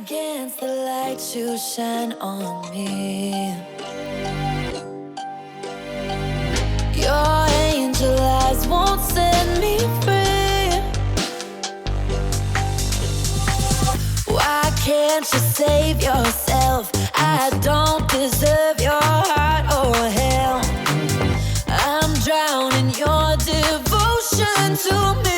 against the light you shine on me. Your angel eyes won't set me free. Why can't you save yourself? I don't deserve your heart or hell. I'm drowning your devotion to me.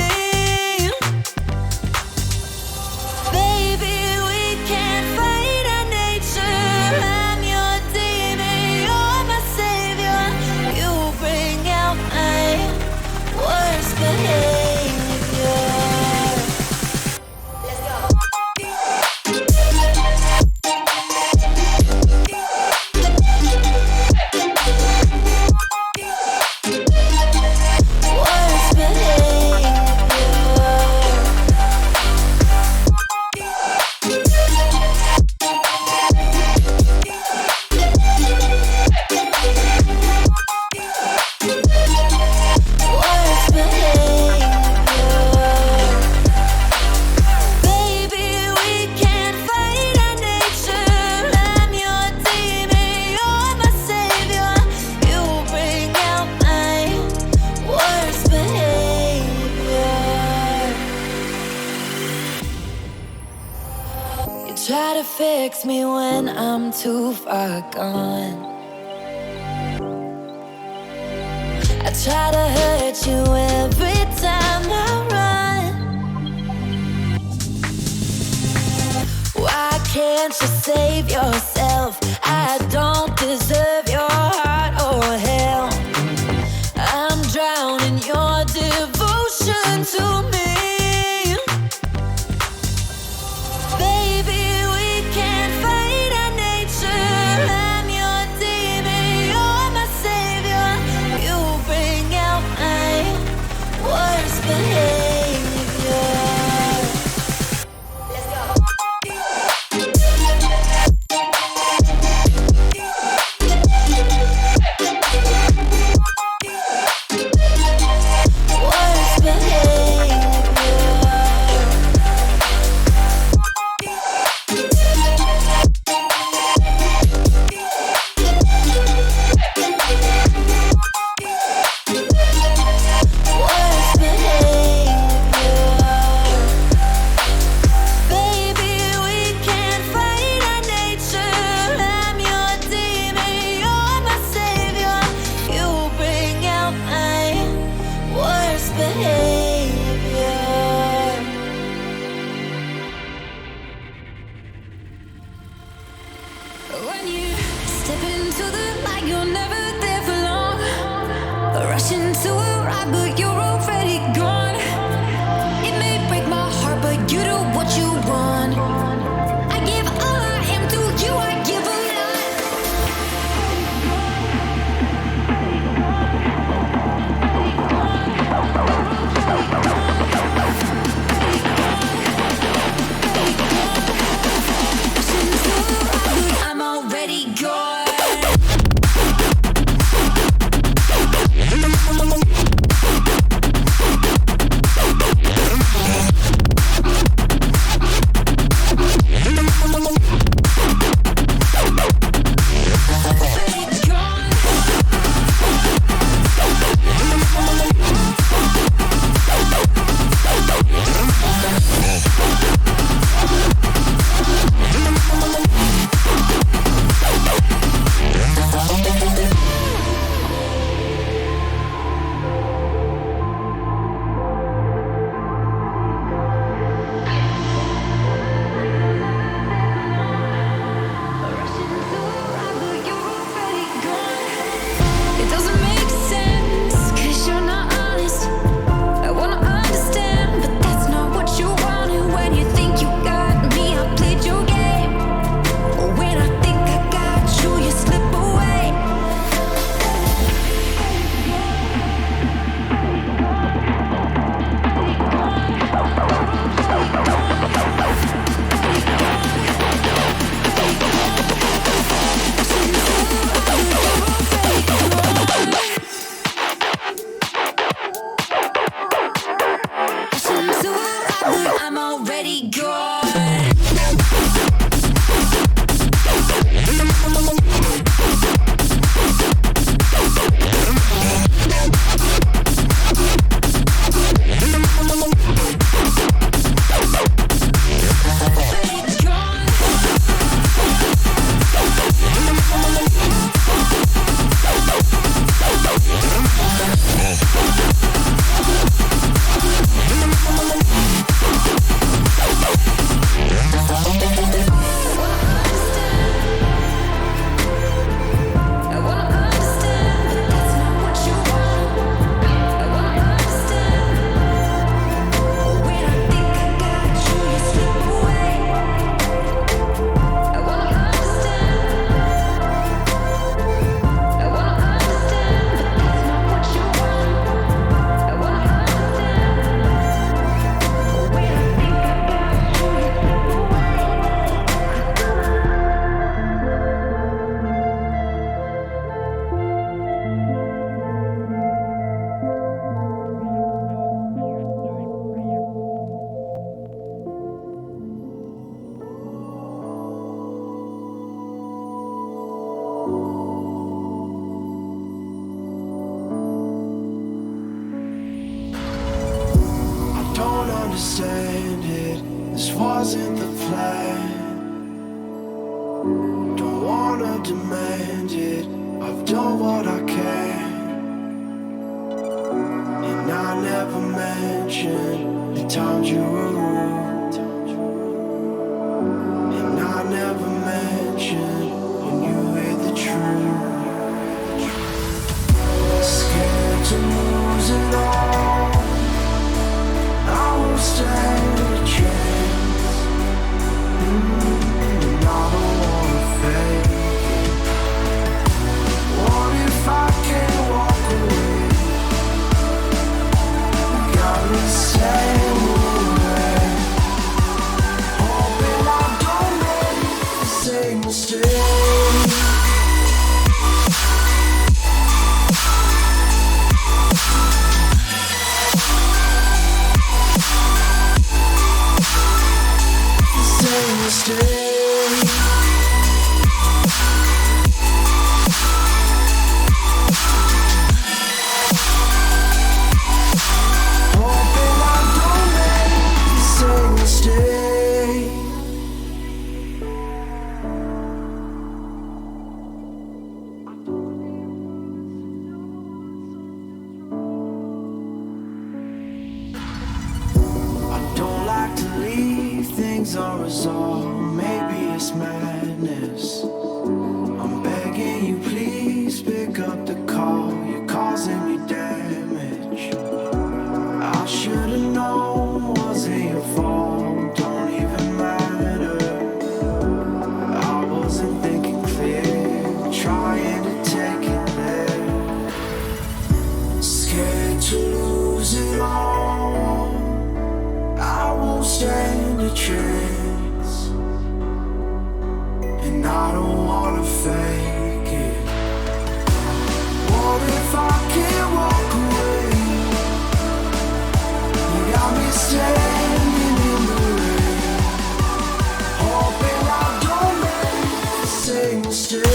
Try to fix me when I'm too far gone. I try to hurt you every time I run. Why can't you save yourself? I don't deserve your heart or hell. I'm drowning your devotion to me. This wasn't the plan. Don't wanna demand it. I've done what I can. And I never mentioned the times you were rude. And I never mentioned when you hid the truth. Scared to lose it all. I won't stand a chance. And I don't wanna fake it. What if I can't walk away? Got me saying away. Hoping I don't make the same mistake. Unresolved, maybe it's madness. I'm begging you, please pick up the call. You're causing me damage. I should've known, wasn't your fault. Don't even matter. I wasn't thinking clear, trying to take it there. Scared to lose it all. I won't stand a chance, and I don't wanna fake it. What if I can't walk away? You got me standing in the rain, hoping I don't make the same mistake.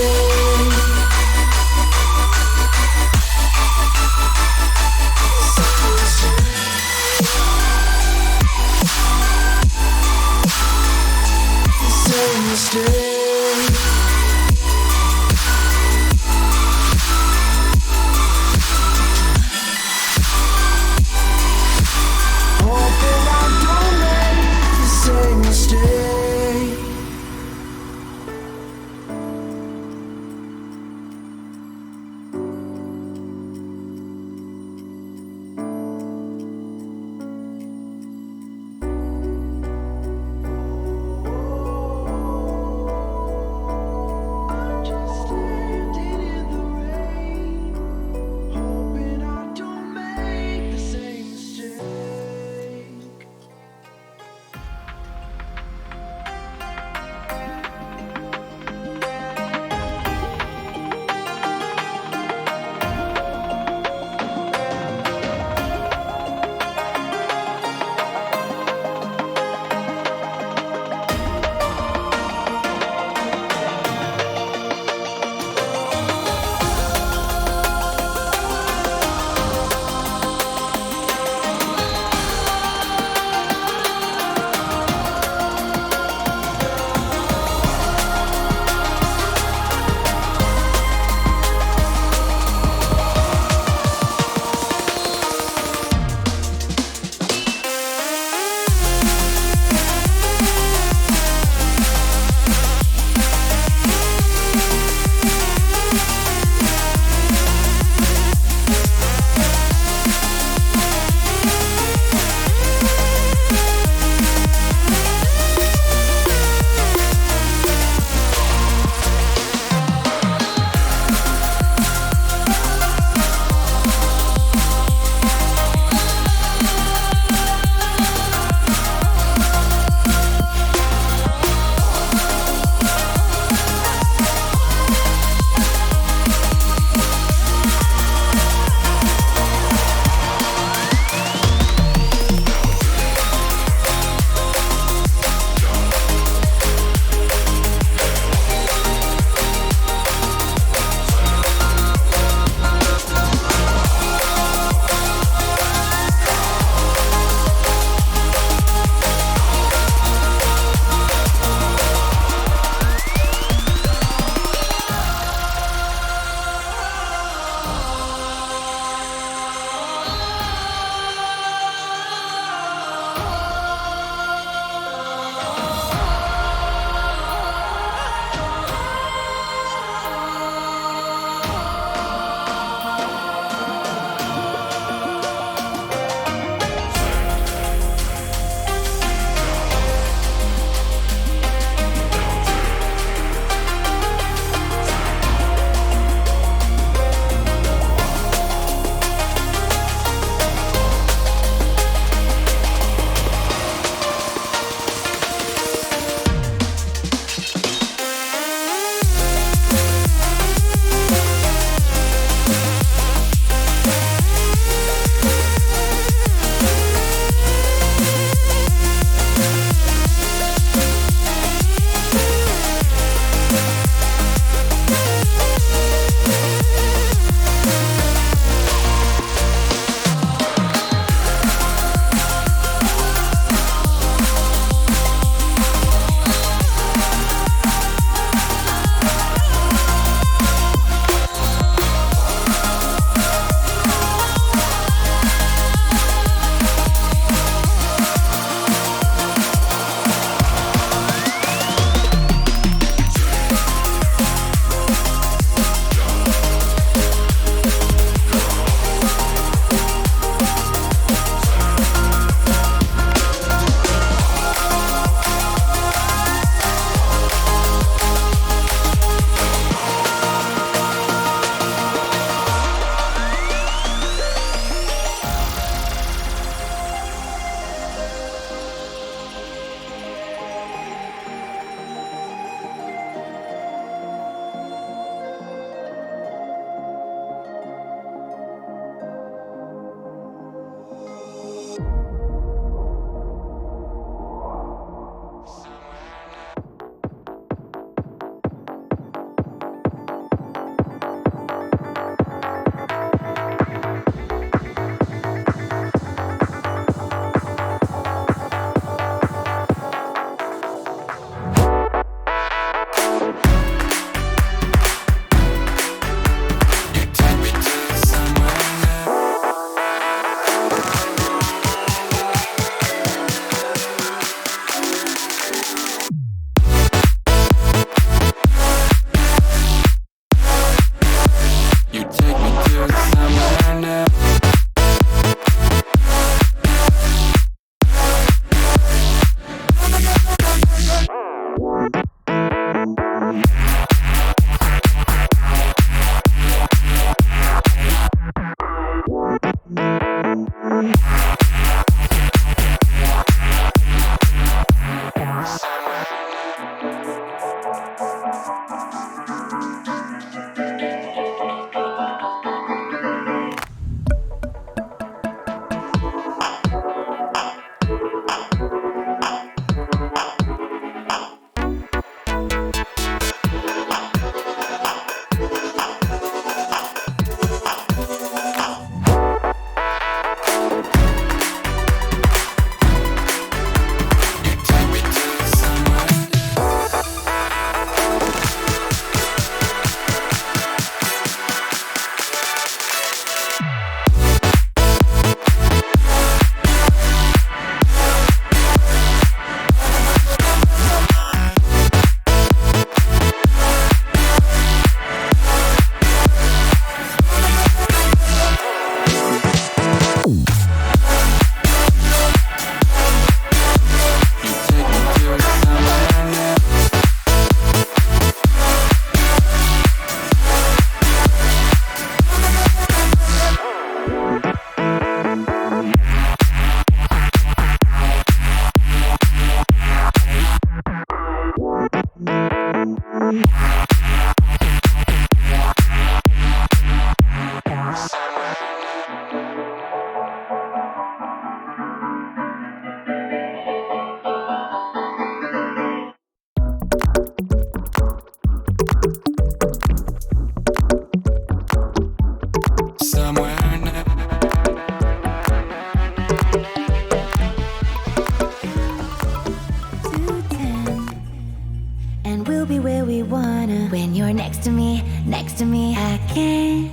next to me. I can't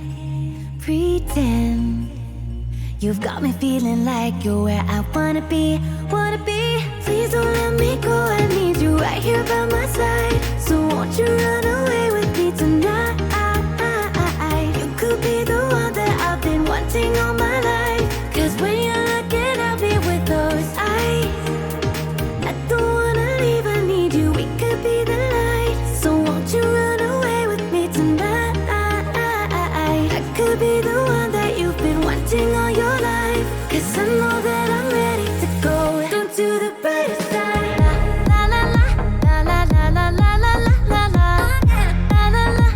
pretend. You've got me feeling like you're where I wanna be, wanna be. Please don't let me go, I need you right here by my side. So won't you run away with me tonight? You could be the one that I've been wanting all my life. Cause when you're looking at me with those eyes, I don't wanna leave, I need you, we could be the light. So won't you run away with me tonight? I could be the one that you've been wanting all your life. Cause I know that I'm ready to go down to the brighter side. La la la, la la la la la la la la. La la la,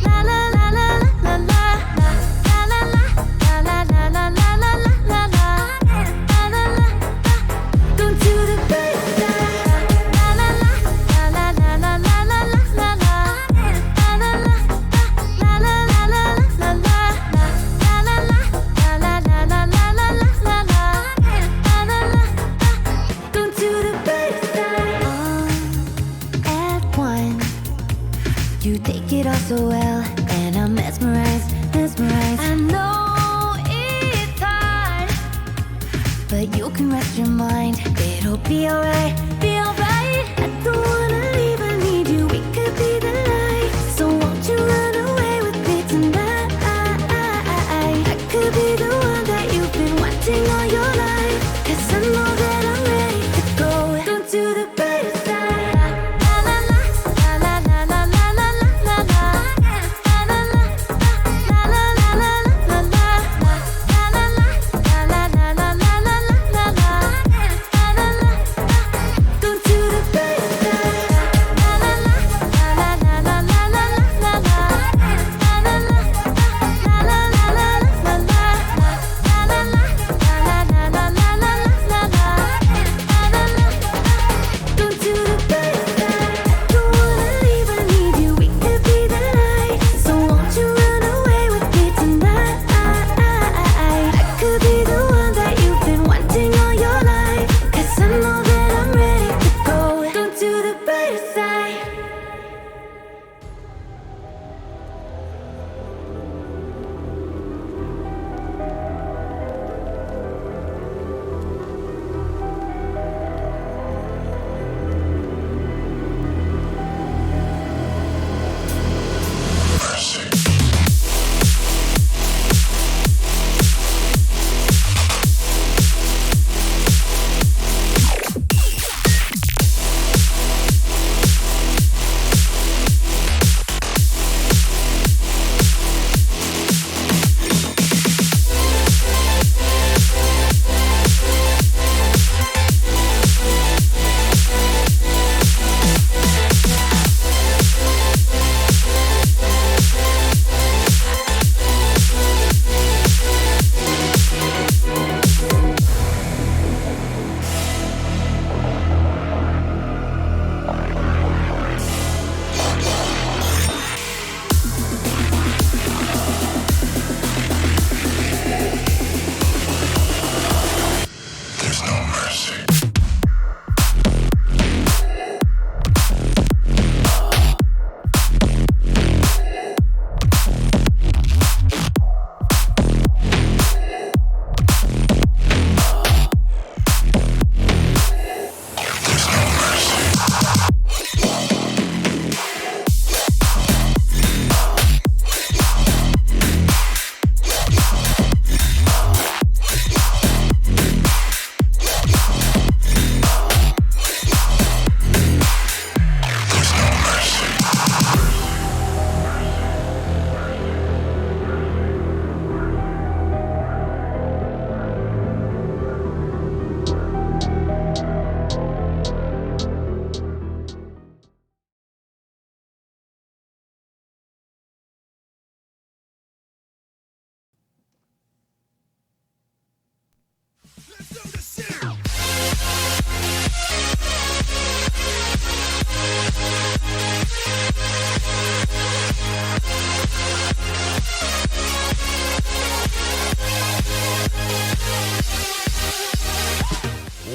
la la la la la la. La la la, la la la la la la la la. La la la, down to the brighter side. La la la, la la la la la la la la. La la la, la la la la la la la. You take it all so well, and I'm mesmerized, mesmerized. I know it's hard, but you can rest your mind. It'll be alright, be alright. I don't wanna leave, I need you, we could be the light. So won't you run away with me tonight? I could be the one that you've been wanting all your life. Cause I know that I'm ready to go down to the brighter side. La la la, la la la la la la la la. La la la, la la la la la la. La la la, la la la la la la la la. La la la, down to the brighter side. La la la, la la la la la la la la. La la la, la la la la la la. La la la, la la la la la la la. La la la, down to the brighter side. I don't wanna leave, I need you, we could be the light. So won't you run away with me tonight? I could be the one that you've been wanting all your life. Cause I know that I'm ready to go down to the brighter side. There's no mercy.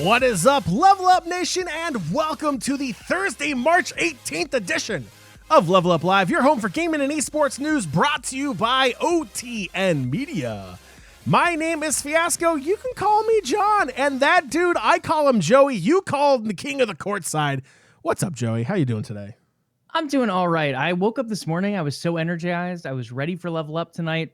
What is up, LvLUp Nation, and welcome to the Thursday, March 18th edition of LvLUp Live, your home for gaming and esports news, brought to you by OTN Media. My name is Fiasco. You can call me John, and that dude, I call him Joey. You call him the king of the courtside. What's up, Joey? How you doing today? I'm doing all right. I woke up this morning. I was so energized. I was ready for LvLUp tonight,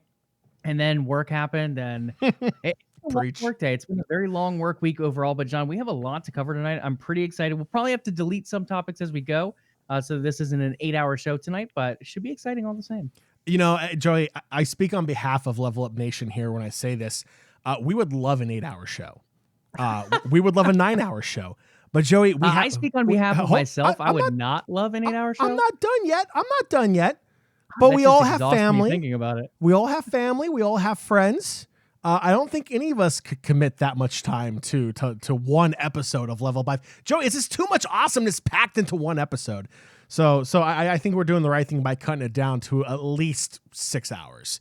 and then work happened, and it's a long work day. It's been a very long work week overall, but John, we have a lot to cover tonight. I'm pretty excited. We'll probably have to delete some topics as we go, so this isn't an 8-hour show tonight, but it should be exciting all the same. You know, Joey, I speak on behalf of LvLUp Nation here when I say this. We would love an 8-hour show. We would love a 9-hour show. But Joey, I speak on behalf of myself. I would not love an 8-hour show. I'm not done yet. But we all have family. Thinking about it. We all have family. We all have friends. I don't think any of us could commit that much time to one episode of LvLUp Live. Joey, it's just too much awesomeness packed into one episode. So I think we're doing the right thing by cutting it down to at least 6 hours.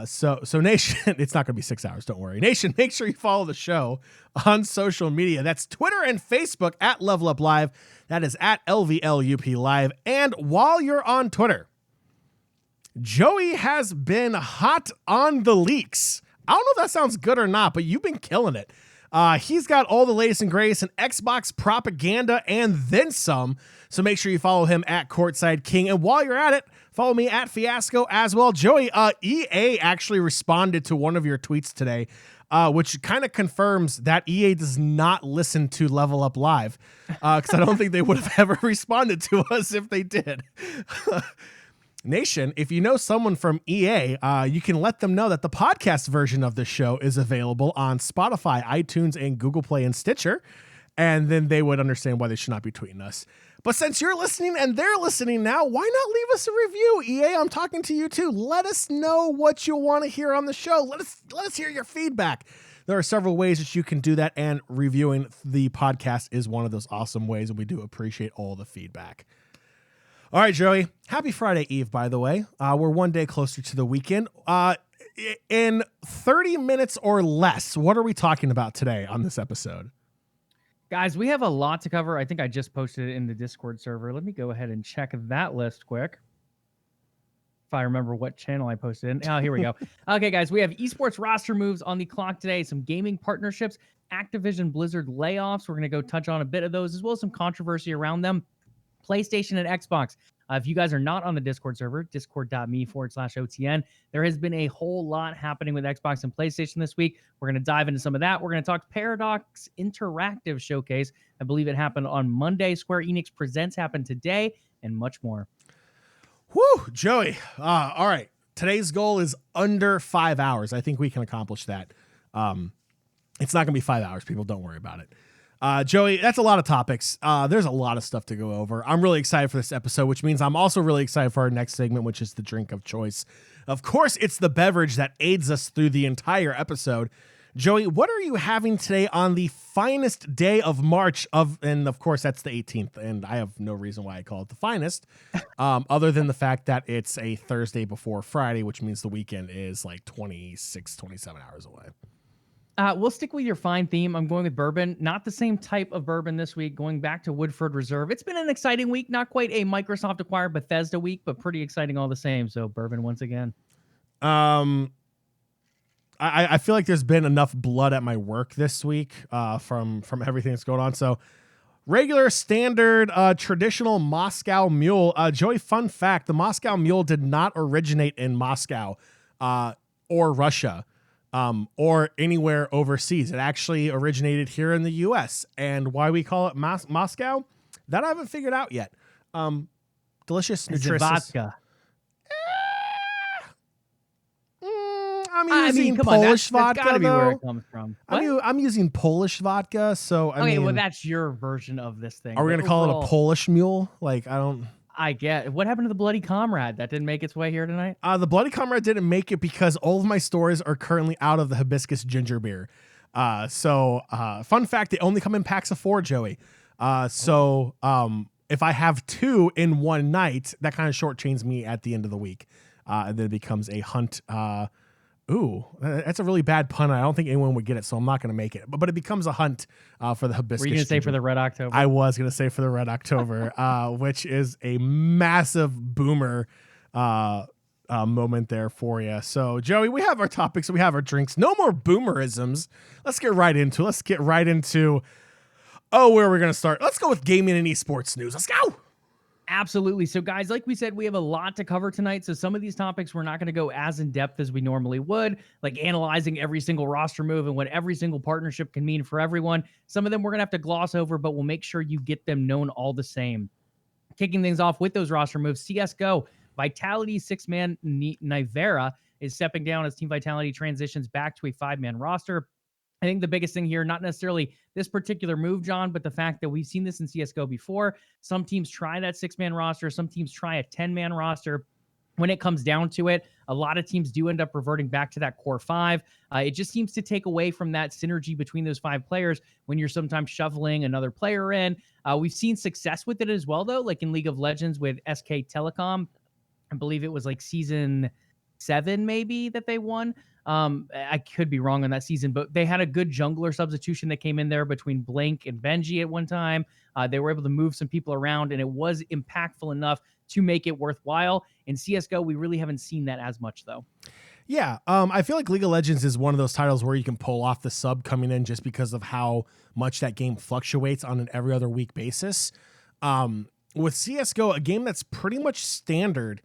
So Nation, it's not going to be 6 hours. Don't worry. Nation, make sure you follow the show on social media. That's Twitter and Facebook at LvLUp Live. That is at LvLUp Live. And while you're on Twitter, Joey has been hot on the leaks. I don't know if that sounds good or not, but you've been killing it. He's got all the latest and greatest in Xbox propaganda and then some. So make sure you follow him at Courtside King. And while you're at it, follow me at Fiasco as well. Joey, EA actually responded to one of your tweets today, which kind of confirms that EA does not listen to LvLUp Live, because I don't think they would have ever responded to us if they did. Nation, if you know someone from EA, you can let them know that the podcast version of the show is available on Spotify, iTunes, and Google Play and Stitcher, and then they would understand why they should not be tweeting us. But since you're listening and they're listening now, why not leave us a review? EA, I'm talking to you too. Let us know what you want to hear on the show. Let us hear your feedback. There are several ways that you can do that, and reviewing the podcast is one of those awesome ways, and we do appreciate all the feedback. All right, Joey, happy Friday Eve, by the way. We're one day closer to the weekend. In 30 minutes or less, what are we talking about today on this episode? Guys, we have a lot to cover. I think I just posted it in the Discord server. Let me go ahead and check that list quick, if I remember what channel I posted in. Oh, here we go. Okay, guys, we have esports roster moves on the clock today, some gaming partnerships, Activision Blizzard layoffs. We're going to go touch on a bit of those, as well as some controversy around them. PlayStation and Xbox. If you guys are not on the Discord server, discord.me/OTN, there has been a whole lot happening with Xbox and PlayStation this week. We're going to dive into some of that. We're going to talk Paradox Interactive Showcase. I believe it happened on Monday. Square Enix Presents happened today, and much more. Whew, Joey. All right. Today's goal is under 5 hours. I think we can accomplish that. It's not going to be 5 hours, people. Don't worry about it. Joey, that's a lot of topics. There's a lot of stuff to go over. I'm really excited for this episode, which means I'm also really excited for our next segment, which is the drink of choice. Of course, it's the beverage that aids us through the entire episode. Joey, what are you having today on the finest day of March and of course, that's the 18th, and I have no reason why I call it the finest, other than the fact that it's a Thursday before Friday, which means the weekend is like 26, 27 hours away. We'll stick with your fine theme. I'm going with bourbon. Not the same type of bourbon this week. Going back to Woodford Reserve. It's been an exciting week. Not quite a Microsoft acquired Bethesda week, but pretty exciting all the same. So bourbon once again. I feel like there's been enough blood at my work this week from everything that's going on. So regular, standard, traditional Moscow Mule. Joey, fun fact: the Moscow Mule did not originate in Moscow or Russia. Or anywhere overseas. It actually originated here in the U.S. And why we call it Moscow, that I haven't figured out yet. Delicious, nutritious. Vodka. I'm using Polish vodka, that's gotta be though. where it comes from. I'm using Polish vodka, so I mean, well, that's your version of this thing. Are we going to call it a Polish mule? Like, I get. What happened to the Bloody Comrade? That didn't make its way here tonight? The Bloody Comrade didn't make it because all of my stores are currently out of the hibiscus ginger beer. Fun fact, they only come in packs of 4, Joey. If I have 2 in one night, that kind of shortchanges me at the end of the week. And then it becomes a hunt Ooh, that's a really bad pun. I don't think anyone would get it, so I'm not going to make it. But it becomes a hunt for the hibiscus. Were you going to say ginger. for the Red October? I was going to say for the Red October, which is a massive boomer moment there for you. So, Joey, we have our topics, we have our drinks. No more boomerisms. Let's get right into where we're going to start. Let's go with gaming and esports news. Let's go. Absolutely. So, guys, like we said, we have a lot to cover tonight. So some of these topics we're not going to go as in depth as we normally would, like analyzing every single roster move and what every single partnership can mean for everyone. Some of them we're going to have to gloss over, but we'll make sure you get them known all the same. Kicking things off with those roster moves, CSGO, Vitality 6-man Nivera is stepping down as Team Vitality transitions back to a 5-man roster. I think the biggest thing here, not necessarily this particular move, John, but the fact that we've seen this in CSGO before. Some teams try that 6-man roster. Some teams try a 10-man roster. When it comes down to it, a lot of teams do end up reverting back to that core 5. It just seems to take away from that synergy between those 5 players when you're sometimes shuffling another player in. We've seen success with it as well, though, like in League of Legends with SK Telecom. I believe it was like season 7 maybe that they won. I could be wrong on that season, but they had a good jungler substitution that came in there between Blink and Benji at one time. They were able to move some people around, and it was impactful enough to make it worthwhile. In CSGO, we really haven't seen that as much, though. Yeah, I feel like League of Legends is one of those titles where you can pull off the sub coming in just because of how much that game fluctuates on an every other week basis. With CSGO, a game that's pretty much standard,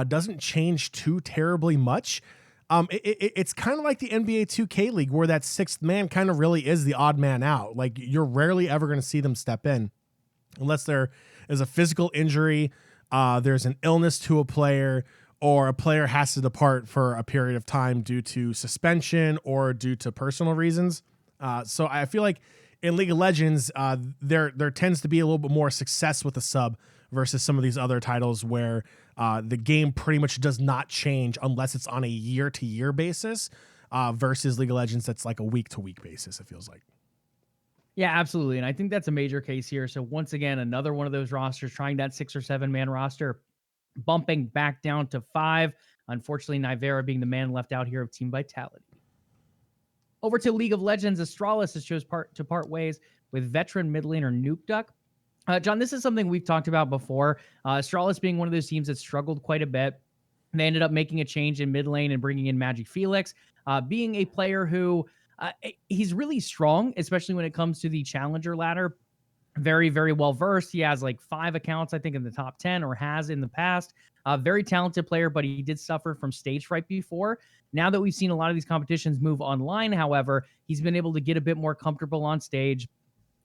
doesn't change too terribly much. It's kind of like the NBA 2K League where that 6th man kind of really is the odd man out. Like, you're rarely ever going to see them step in unless there is a physical injury, there's an illness to a player, or a player has to depart for a period of time due to suspension or due to personal reasons. So I feel like in League of Legends, there tends to be a little bit more success with a sub versus some of these other titles where the game pretty much does not change unless it's on a year-to-year basis versus League of Legends that's like a week-to-week basis, it feels like. Yeah, absolutely. And I think that's a major case here. So once again, another one of those rosters trying that 6 or 7-man roster, bumping back down to 5. Unfortunately, Nivera being the man left out here of Team Vitality. Over to League of Legends, Astralis has chose to part ways with veteran mid laner Nukeduck. John, this is something we've talked about before. Astralis being one of those teams that struggled quite a bit. They ended up making a change in mid lane and bringing in Magic Felix, being a player who he's really strong, especially when it comes to the challenger ladder. Very, very well versed. He has like 5 accounts, I think, in the top 10 or has in the past. Very talented player, but he did suffer from stage fright before. Now that we've seen a lot of these competitions move online, however, he's been able to get a bit more comfortable on stage,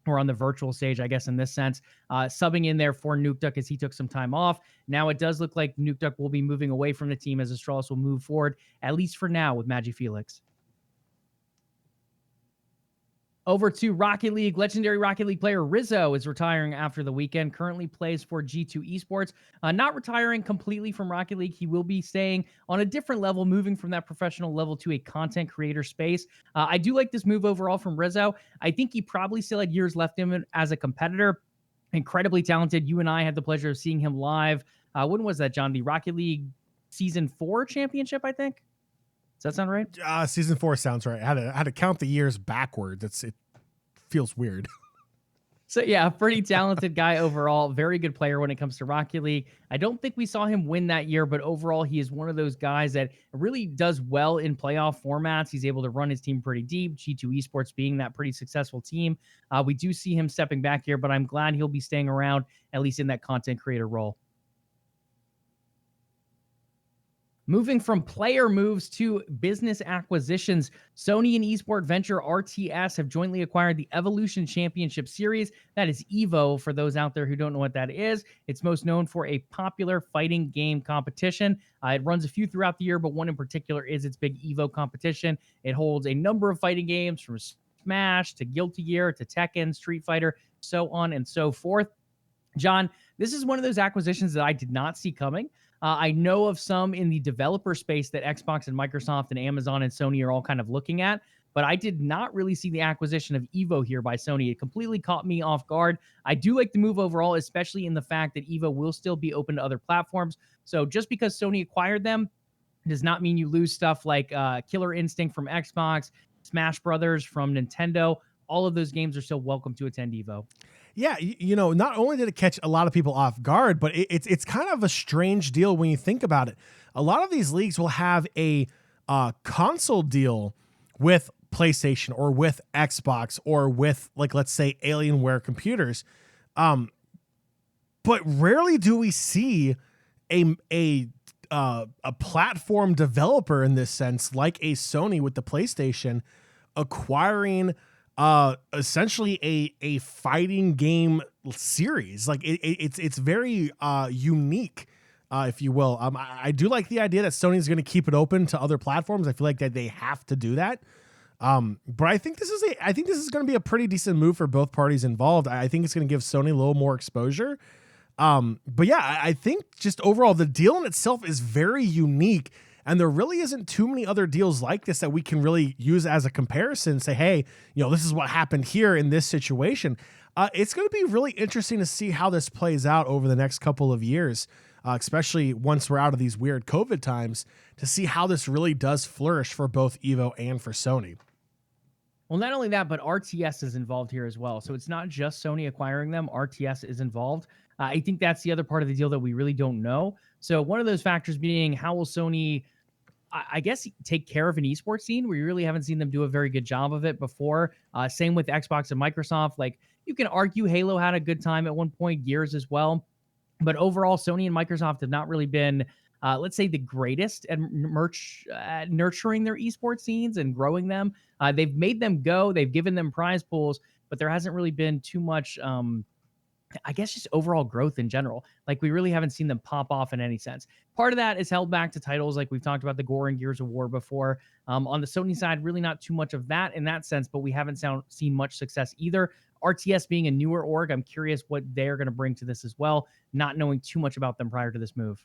or on the virtual stage, I guess, in this sense, subbing in there for Nukeduck as he took some time off. Now it does look like Nukeduck will be moving away from the team as Astralis will move forward, at least for now, with Magic Felix. Over to Rocket League. Legendary Rocket League player Rizzo is retiring after the weekend. Currently plays for G2 Esports. Not retiring completely from Rocket League. He will be staying on a different level, moving from that professional level to a content creator space. I do like this move overall from Rizzo. I think he probably still had years left in him as a competitor. Incredibly talented. You and I had the pleasure of seeing him live. When was that, John? The Rocket League Season 4 championship, I think? Does that sound right? Season 4 sounds right. I had to count the years backwards. It feels weird. So yeah, pretty talented guy overall. Very good player when it comes to Rocket League. I don't think we saw him win that year, but overall he is one of those guys that really does well in playoff formats. He's able to run his team pretty deep. G2 Esports being that pretty successful team. We do see him stepping back here, but I'm glad he'll be staying around, at least in that content creator role. Moving from player moves to business acquisitions, Sony and esport venture RTS have jointly acquired the Evolution Championship Series. That is EVO, for those out there who don't know what that is. It's most known for a popular fighting game competition. It runs a few throughout the year, but one in particular is its big EVO competition. It holds a number of fighting games from Smash to Guilty Gear to Tekken, Street Fighter, so on and so forth. John, this is one of those acquisitions that I did not see coming. I know of some in the developer space that Xbox and Microsoft and Amazon and Sony are all kind of looking at, but I did not really see the acquisition of EVO here by Sony. It completely caught me off guard. I do like the move overall, especially in the fact that EVO will still be open to other platforms. So just because Sony acquired them, does not mean you lose stuff like Killer Instinct from Xbox, Smash Brothers from Nintendo. All of those games are still welcome to attend EVO. Yeah, not only did it catch a lot of people off guard, but it's kind of a strange deal when you think about it. A lot of these leagues will have a console deal with PlayStation or with Xbox or with, like, let's say, Alienware computers, but rarely do we see a platform developer in this sense, like a Sony with the PlayStation, acquiring essentially a fighting game series. Like it's very unique, if you will. I do like the idea that Sony's going to keep it open to other platforms. I feel like that they have to do that. But I think this is going to be a pretty decent move for both parties involved. I think it's going to give Sony a little more exposure. But yeah, I think just overall the deal in itself is very unique. And there really isn't too many other deals like this that we can really use as a comparison and say, hey, this is what happened here in this situation. It's going to be really interesting to see how this plays out over the next couple of years, especially once we're out of these weird COVID times, to see how this really does flourish for both EVO and for Sony. Well, not only that, but RTS is involved here as well. So it's not just Sony acquiring them. RTS is involved. I think that's the other part of the deal that we really don't know. So one of those factors being, how will Sony, I guess, take care of an esports scene? We really haven't seen them do a very good job of it before. Same with Xbox and Microsoft. Like, you can argue Halo had a good time at one point, Gears as well. But overall, Sony and Microsoft have not really been, let's say, the greatest at nurturing their esports scenes and growing them. They've made them go. They've given them prize pools, but there hasn't really been too much, I guess, just overall growth in general. Like, we really haven't seen them pop off in any sense. Part of that is held back to titles like we've talked about the Gore and Gears of War before. On the Sony side, really not too much of that in that sense, but we haven't seen much success either. RTS being a newer org, I'm curious what they're going to bring to this as well, not knowing too much about them prior to this move.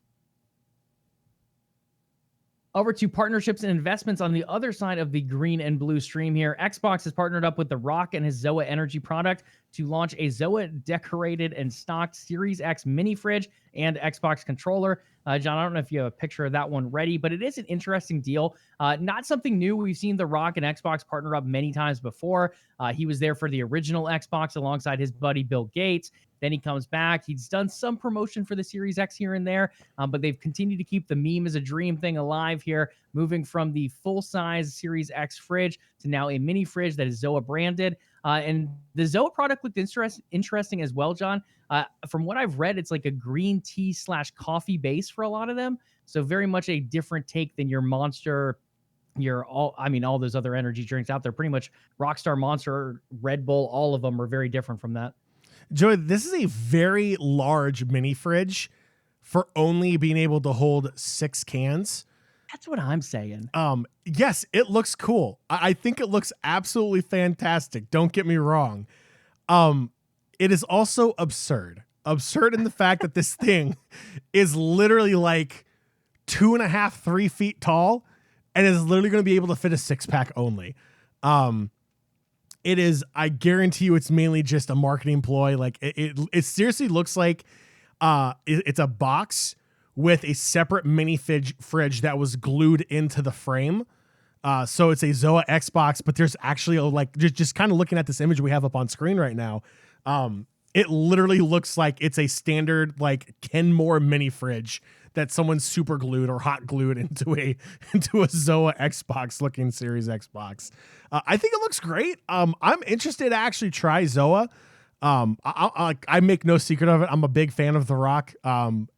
Over to partnerships and investments on the other side of the green and blue stream here. Xbox has partnered up with The Rock and his ZOA Energy product to launch a ZOA decorated and stocked Series X mini fridge and Xbox controller. John, I don't know if you have a picture of that one ready, but it is an interesting deal. Not something new. We've seen The Rock and Xbox partner up many times before. He was there for the original Xbox alongside his buddy Bill Gates. Then he comes back. He's done some promotion for the Series X here and there, but they've continued to keep the meme as a dream thing alive here, moving from the full-size Series X fridge to now a mini fridge that is ZOA branded. And the ZOA product looked interesting as well, John. From what I've read, it's like a green tea / coffee base for a lot of them. So very much a different take than your Monster, all those other energy drinks out there. Pretty much Rockstar, Monster, Red Bull, all of them are very different from that. Joey, this is a very large mini fridge for only being able to hold 6 cans. That's what I'm saying. Yes, it looks cool. I think it looks absolutely fantastic. Don't get me wrong. It is also absurd. Absurd in the fact that this thing is literally like 2.5, 3 feet tall and is literally going to be able to fit a 6-pack only. It is, I guarantee you, it's mainly just a marketing ploy. Like it seriously looks like it's a box with a separate mini fridge that was glued into the frame. So it's a ZOA Xbox, but there's actually just kind of looking at this image we have up on screen right now. It literally looks like it's a standard like Kenmore mini fridge that someone super glued or hot glued into a ZOA Xbox looking Series Xbox. I think it looks great. I'm interested to actually try ZOA. I make no secret of it. I'm a big fan of The Rock.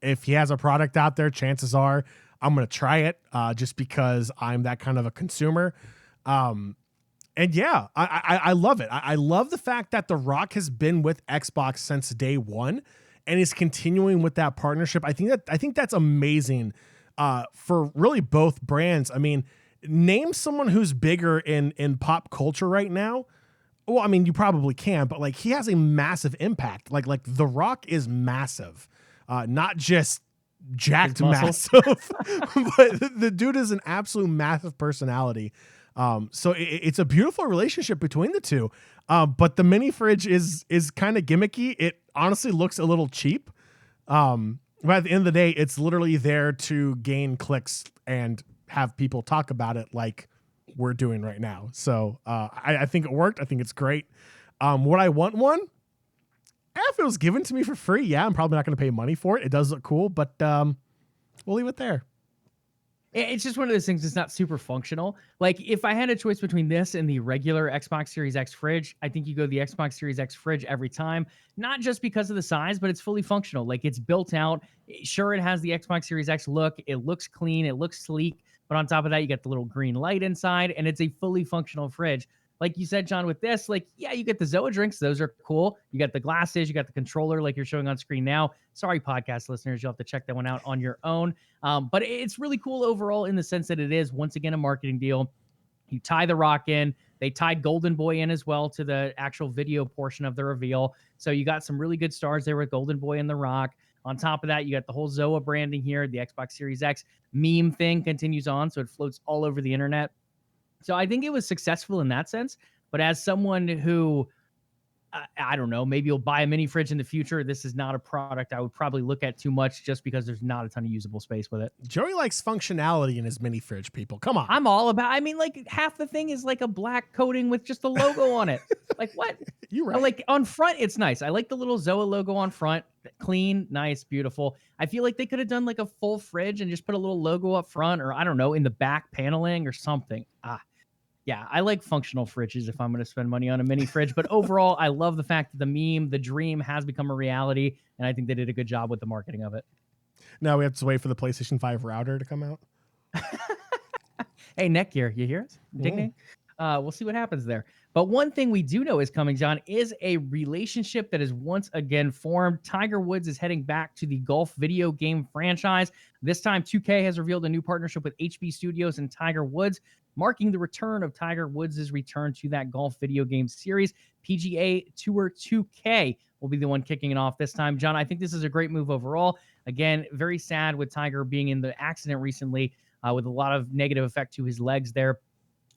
If he has a product out there, chances are I'm going to try it just because I'm that kind of a consumer. And yeah, I love it. I love the fact that The Rock has been with Xbox since day one and is continuing with that partnership. I think that's amazing for really both brands. I mean, name someone who's bigger in pop culture right now. Well, I mean, you probably can, but like he has a massive impact. Like The Rock is massive, not just jacked massive, but the dude is an absolute massive personality. So it's a beautiful relationship between the two. But the mini fridge is kind of gimmicky. It honestly looks a little cheap. But at the end of the day, it's literally there to gain clicks and have people talk about it like we're doing right now. So I think it worked. I think it's great. Would I want one? If it was given to me for free, yeah, I'm probably not going to pay money for it. It does look cool, but we'll leave it there. It's just one of those things that's not super functional. Like, if I had a choice between this and the regular Xbox Series X fridge, I think you go the Xbox Series X fridge every time, not just because of the size, but it's fully functional. Like, it's built out. Sure, it has the Xbox Series X look. It looks clean. It looks sleek. But on top of that, you got the little green light inside, and it's a fully functional fridge. Like you said, John, with this, like, yeah, you get the Zoa drinks. Those are cool. You got the glasses. You got the controller like you're showing on screen now. Sorry, podcast listeners. You'll have to check that one out on your own. But it's really cool overall in the sense that it is, once again, a marketing deal. You tie the rock in. They tied Golden Boy in as well to the actual video portion of the reveal. So you got some really good stars there with Golden Boy and the Rock. On top of that, you got the whole Zoa branding here. The Xbox Series X meme thing continues on, so it floats all over the internet. So I think it was successful in that sense. But as someone who, I don't know, maybe you'll buy a mini fridge in the future, this is not a product I would probably look at too much just because there's not a ton of usable space with it. Joey likes functionality in his mini fridge, people. Come on. I'm all about, I mean, like, half the thing is like a black coating with just a logo on it. Like, what? You're right. Like, on front, it's nice. I like the little Zoa logo on front. Clean, nice, beautiful. I feel like they could have done like a full fridge and just put a little logo up front, or I don't know, in the back paneling or something. Yeah, I like functional fridges if I'm going to spend money on a mini fridge. But overall, I love the fact that the meme, the dream has become a reality. And I think they did a good job with the marketing of it. Now we have to wait for the PlayStation 5 router to come out. Hey, Netgear, you hear us? Ding, ding. We'll see what happens there. But one thing we do know is coming, John, is a relationship that is once again formed. Tiger Woods is heading back to the golf video game franchise. This time, 2K has revealed a new partnership with HB Studios and Tiger Woods, marking the return of Tiger Woods' return to that golf video game series. PGA Tour 2K will be the one kicking it off this time. John, I think this is a great move overall. Again, very sad with Tiger being in the accident recently with a lot of negative effect to his legs there.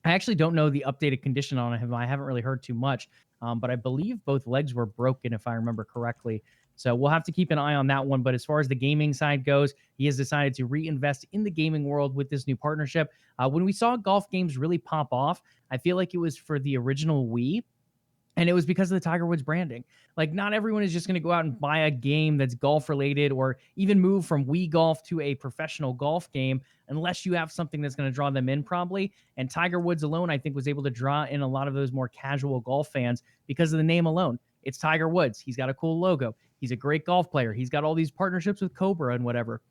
I actually don't know the updated condition on him. I haven't really heard too much, but I believe both legs were broken, if I remember correctly. So we'll have to keep an eye on that one. But as far as the gaming side goes, he has decided to reinvest in the gaming world with this new partnership. When we saw golf games really pop off, I feel like it was for the original Wii. And it was because of the Tiger Woods branding. Like, not everyone is just going to go out and buy a game that's golf related or even move from Wii Golf to a professional golf game unless you have something that's going to draw them in probably. And Tiger Woods alone, I think, was able to draw in a lot of those more casual golf fans because of the name alone. It's Tiger Woods. He's got a cool logo. He's a great golf player. He's got all these partnerships with Cobra and whatever.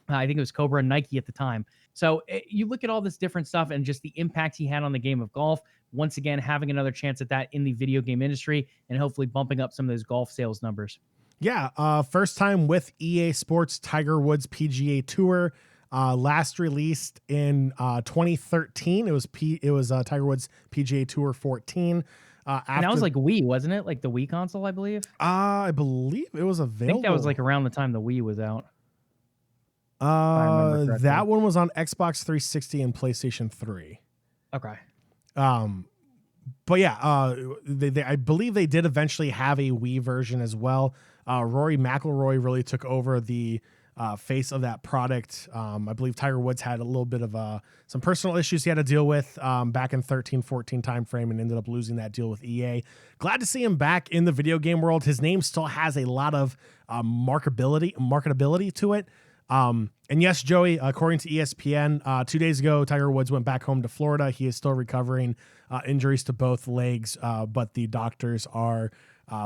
I think it was Cobra and Nike at the time. So you look at all this different stuff and just the impact he had on the game of golf. Once again, having another chance at that in the video game industry and hopefully bumping up some of those golf sales numbers. Yeah, first time with EA Sports Tiger Woods PGA Tour. Last released in 2013. It was Tiger Woods PGA Tour 14. And that was like Wii, wasn't it? Like the Wii console, I believe. I believe it was available. I think that was like around the time the Wii was out. That one was on Xbox 360 and PlayStation 3. Okay. But yeah, I believe they did eventually have a Wii version as well. Rory McIlroy really took over the face of that product. I believe Tiger Woods had a little bit of some personal issues he had to deal with back in 13-14 timeframe and ended up losing that deal with EA. Glad to see him back in the video game world. His name still has a lot of marketability to it. And yes, Joey, according to ESPN, 2 days ago, Tiger Woods went back home to Florida. He is still recovering injuries to both legs, but the doctors are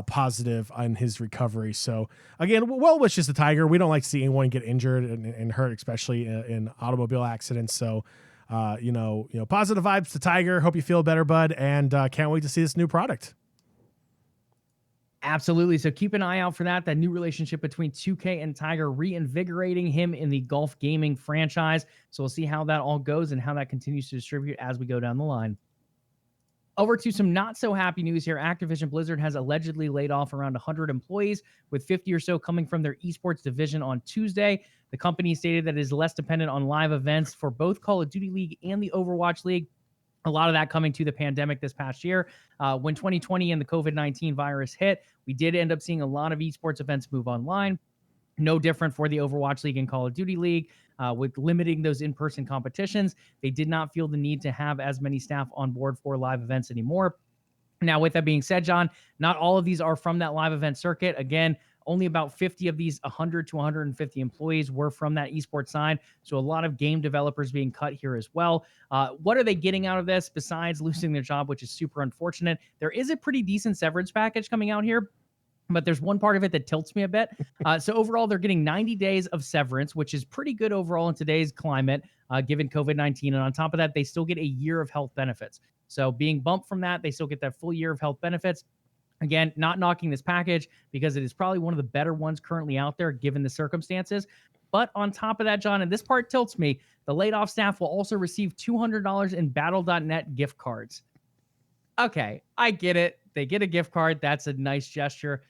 positive on his recovery. So again, well wishes to Tiger. We don't like to see anyone get injured and hurt, especially in automobile accidents. So, positive vibes to Tiger. Hope you feel better, bud. And can't wait to see this new product. Absolutely. So keep an eye out for that new relationship between 2K and Tiger, reinvigorating him in the golf gaming franchise. So we'll see how that all goes and how that continues to distribute as we go down the line. Over to some not so happy news here. Activision Blizzard has allegedly laid off around 100 employees, with 50 or so coming from their esports division on Tuesday. The company stated that it is less dependent on live events for both Call of Duty League and the Overwatch League. A lot of that coming to the pandemic this past year. When 2020 and the COVID-19 virus hit, we did end up seeing a lot of esports events move online. No different for the Overwatch League and Call of Duty League. With limiting those in-person competitions, they did not feel the need to have as many staff on board for live events anymore. Now, with that being said, John, not all of these are from that live event circuit. Again, only about 50 of these 100 to 150 employees were from that esports side. So a lot of game developers being cut here as well. What are they getting out of this besides losing their job, which is super unfortunate? There is a pretty decent severance package coming out here, but there's one part of it that tilts me a bit. So overall, they're getting 90 days of severance, which is pretty good overall in today's climate, given COVID-19. And on top of that, they still get a year of health benefits. So being bumped from that, they still get that full year of health benefits. Again, not knocking this package because it is probably one of the better ones currently out there, given the circumstances. But on top of that, John, and this part tilts me, the laid off staff will also receive $200 in Battle.net gift cards. Okay, I get it. They get a gift card. That's a nice gesture.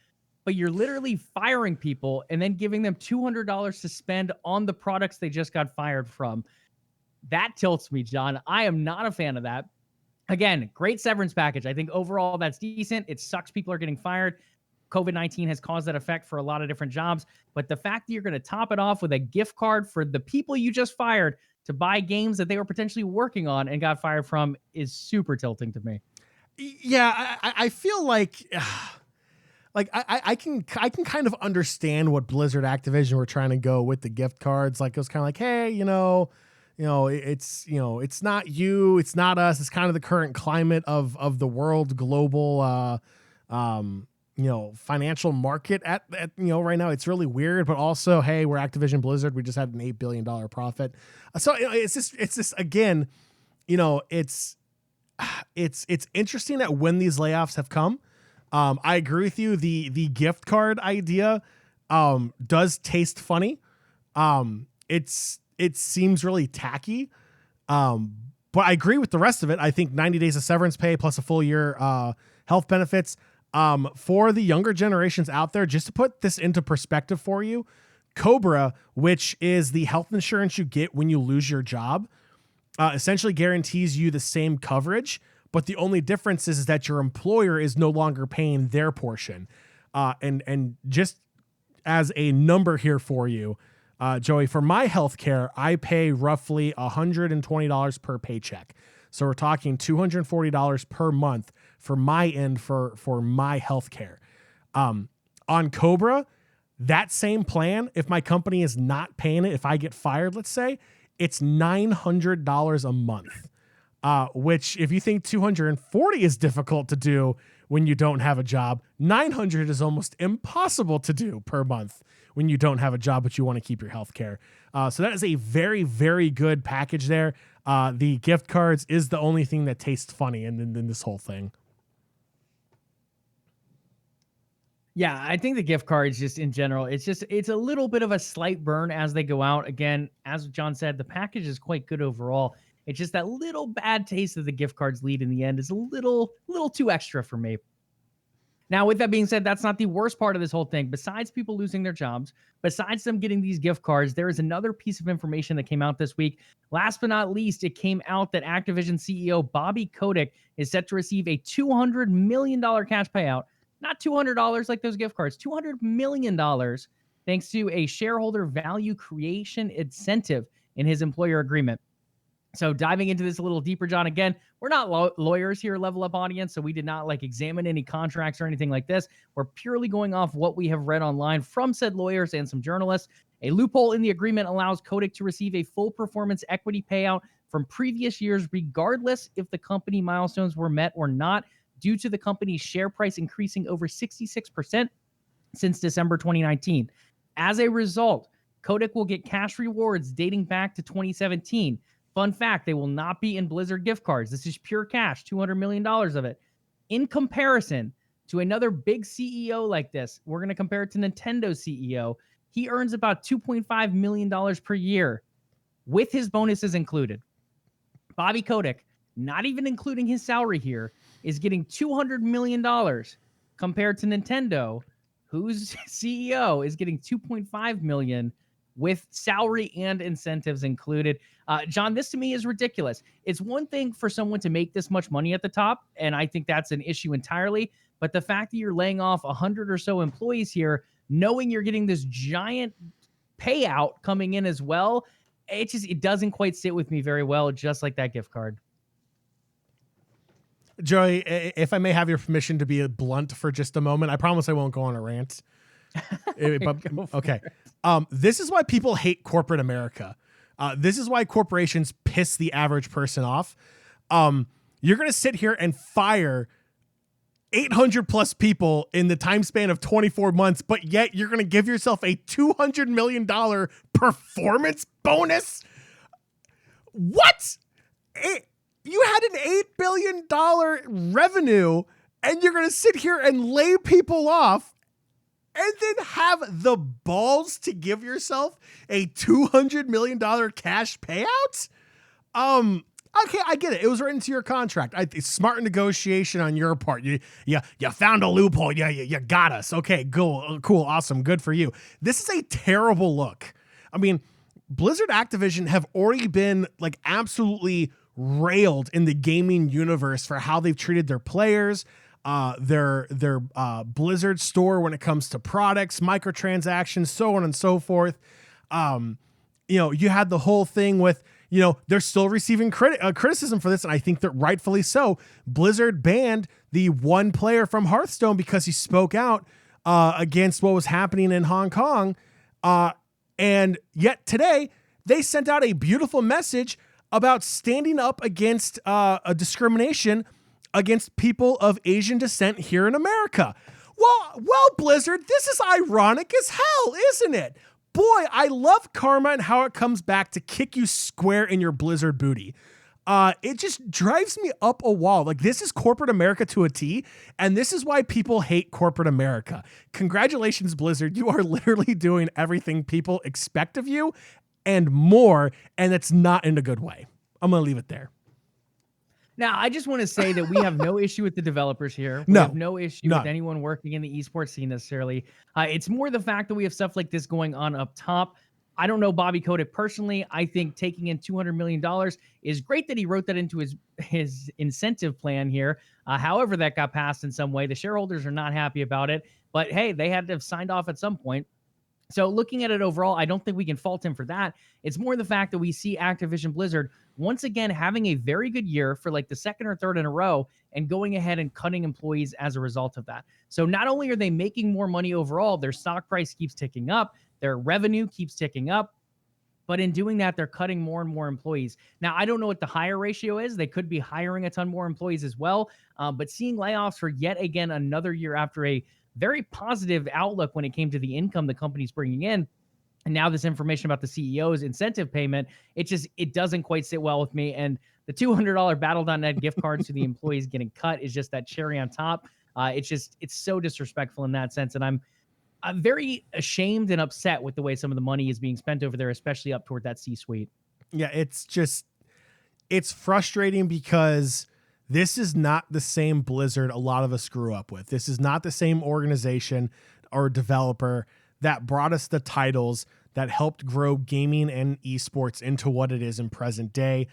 But you're literally firing people and then giving them $200 to spend on the products they just got fired from. That tilts me, John. I am not a fan of that. Again, great severance package. I think overall that's decent. It sucks people are getting fired. COVID-19 has caused that effect for a lot of different jobs. But the fact that you're going to top it off with a gift card for the people you just fired to buy games that they were potentially working on and got fired from is super tilting to me. Yeah, I feel like I can kind of understand what Blizzard Activision were trying to go with the gift cards. Like, it was kind of like, hey, it's not you, it's not us. It's kind of the current climate of the world, global, financial market at right now. It's really weird, but also, hey, we're Activision Blizzard. We just had an $8 billion profit. So it's just again, it's interesting that when these layoffs have come, I agree with you. The gift card idea does taste funny. It seems really tacky. But I agree with the rest of it. I think 90 days of severance pay plus a full year health benefits for the younger generations out there. Just to put this into perspective for you, Cobra, which is the health insurance you get when you lose your job, essentially guarantees you the same coverage, but the only difference is that your employer is no longer paying their portion. And just as a number here for you, Joey, for my healthcare, I pay roughly $120 per paycheck. So we're talking $240 per month for my end for my healthcare. On Cobra, that same plan, if my company is not paying it, if I get fired, let's say, it's $900 a month, which if you think 240 is difficult to do when you don't have a job, 900 is almost impossible to do per month when you don't have a job, but you want to keep your health care. So that is a very, very good package there. The gift cards is the only thing that tastes funny in this whole thing. Yeah, I think the gift cards just in general, it's a little bit of a slight burn as they go out. Again, as John said, the package is quite good overall. It's just that little bad taste that the gift cards lead in the end is a little too extra for me. Now, with that being said, that's not the worst part of this whole thing. Besides people losing their jobs, besides them getting these gift cards, there is another piece of information that came out this week. Last but not least, it came out that Activision CEO Bobby Kotick is set to receive a $200 million cash payout. Not $200 like those gift cards, $200 million, thanks to a shareholder value creation incentive in his employer agreement. So diving into this a little deeper, John, again, we're not lawyers here, LvLUp audience, so we did not examine any contracts or anything like this. We're purely going off what we have read online from said lawyers and some journalists. A loophole in the agreement allows Kotick to receive a full performance equity payout from previous years, regardless if the company milestones were met or not, due to the company's share price increasing over 66% since December 2019. As a result, Kotick will get cash rewards dating back to 2017. Fun fact, they will not be in Blizzard gift cards. This is pure cash, $200 million of it. In comparison to another big CEO like this, we're going to compare it to Nintendo CEO. He earns about $2.5 million per year with his bonuses included. Bobby Kotick, not even including his salary here, is getting $200 million compared to Nintendo, whose CEO is getting $2.5 million with salary and incentives included. John, this to me is ridiculous. It's one thing for someone to make this much money at the top, and I think that's an issue entirely. But the fact that you're laying off 100 or so employees here knowing you're getting this giant payout coming in as well, it doesn't quite sit with me very well, just like that gift card. Joey, if I may have your permission to be blunt for just a moment, I promise I won't go on a rant. Okay. This is why people hate corporate America. This is why corporations piss the average person off. You're going to sit here and fire 800 plus people in the time span of 24 months, but yet you're going to give yourself a $200 million performance bonus. What? You had an $8 billion revenue and you're going to sit here and lay people off and then have the balls to give yourself a $200 million cash payout? Okay, I get it. It was written into your contract. It's smart negotiation on your part. You found a loophole. You got us. Okay, cool, awesome, good for you. This is a terrible look. I mean, Blizzard Activision have already been like absolutely railed in the gaming universe for how they've treated their players, their Blizzard store when it comes to products, microtransactions, so on and so forth. You had the whole thing with, they're still receiving criticism for this, and I think that rightfully so. Blizzard banned the one player from Hearthstone because he spoke out against what was happening in Hong Kong. And yet today, they sent out a beautiful message about standing up against a discrimination against people of Asian descent here in America. Well, Blizzard, this is ironic as hell, isn't it? Boy, I love karma and how it comes back to kick you square in your Blizzard booty. It just drives me up a wall. Like, this is corporate America to a T, and this is why people hate corporate America. Congratulations, Blizzard. You are literally doing everything people expect of you and more, and it's not in a good way. I'm going to leave it there. Now, I just want to say that we have no issue with the developers here. We have no issue with anyone working in the esports scene necessarily. It's more the fact that we have stuff like this going on up top. I don't know Bobby Kotick personally. I think taking in $200 million is great that he wrote that into his incentive plan here. However, that got passed in some way. The shareholders are not happy about it. But hey, they had to have signed off at some point. So looking at it overall, I don't think we can fault him for that. It's more the fact that we see Activision Blizzard once again having a very good year for like the second or third in a row and going ahead and cutting employees as a result of that. So not only are they making more money overall, their stock price keeps ticking up, their revenue keeps ticking up, but in doing that, they're cutting more and more employees. Now, I don't know what the hire ratio is. They could be hiring a ton more employees as well, but seeing layoffs for yet again another year after a very positive outlook when it came to the income the company's bringing in. And now this information about the CEO's incentive payment, it doesn't quite sit well with me. And the $200 Battle.net gift cards to the employees getting cut is just that cherry on top. It's so disrespectful in that sense. And I'm very ashamed and upset with the way some of the money is being spent over there, especially up toward that C-suite. Yeah, it's frustrating because this is not the same Blizzard a lot of us grew up with. This is not the same organization or developer that brought us the titles that helped grow gaming and esports into what it is in present day.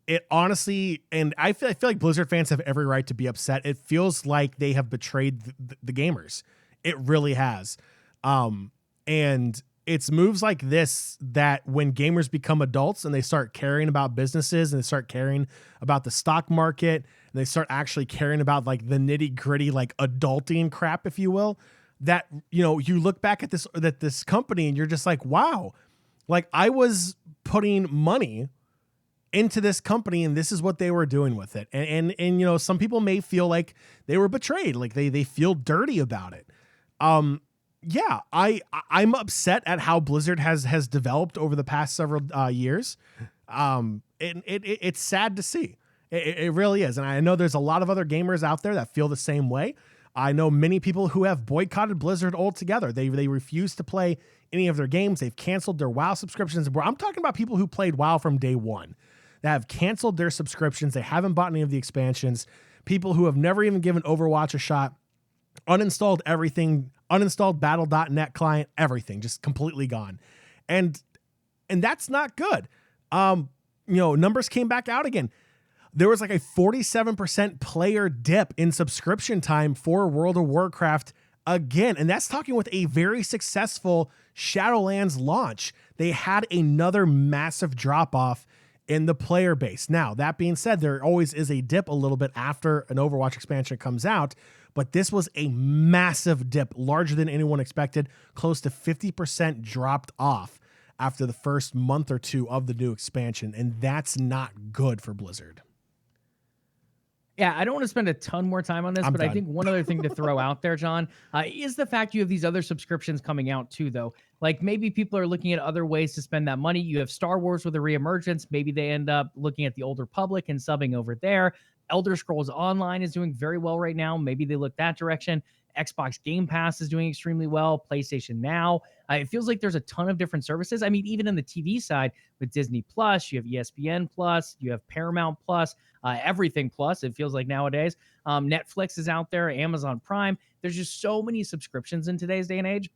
It honestly, and I feel like Blizzard fans have every right to be upset. It feels like they have betrayed the gamers. It really has. And it's moves like this that when gamers become adults and they start caring about businesses and they start caring about the stock market and they start actually caring about like the nitty gritty, like adulting crap, if you will, that, you look back at this company and you're just like, wow, like I was putting money into this company and this is what they were doing with it. And some people may feel like they were betrayed, like they feel dirty about it. Yeah, I'm upset at how Blizzard has developed over the past several years. It's sad to see. It really is. And I know there's a lot of other gamers out there that feel the same way. I know many people who have boycotted Blizzard altogether. They refuse to play any of their games. They've canceled their WoW subscriptions. I'm talking about people who played WoW from day one that have canceled their subscriptions. They haven't bought any of the expansions. People who have never even given Overwatch a shot, uninstalled everything, uninstalled Battle.net client, everything, just completely gone. And that's not good. Numbers came back out again. There was like a 47% player dip in subscription time for World of Warcraft again. And that's talking with a very successful Shadowlands launch. They had another massive drop off in the player base. Now, that being said, there always is a dip a little bit after an Overwatch expansion comes out, but this was a massive dip, larger than anyone expected. Close to 50% dropped off after the first month or two of the new expansion, and that's not good for Blizzard. Yeah, I don't want to spend a ton more time on this, but done. I think one other thing to throw out there, John, is the fact you have these other subscriptions coming out too, though. Like maybe people are looking at other ways to spend that money. You have Star Wars with a reemergence. Maybe they end up looking at the Old Republic and subbing over there. Elder Scrolls Online is doing very well right now. Maybe they look that direction. Xbox Game Pass is doing extremely well. PlayStation Now. It feels like there's a ton of different services. I mean, even in the TV side with Disney Plus, you have ESPN Plus, you have Paramount Plus, Everything Plus. It feels like nowadays. Netflix is out there, Amazon Prime. There's just so many subscriptions in today's day and age.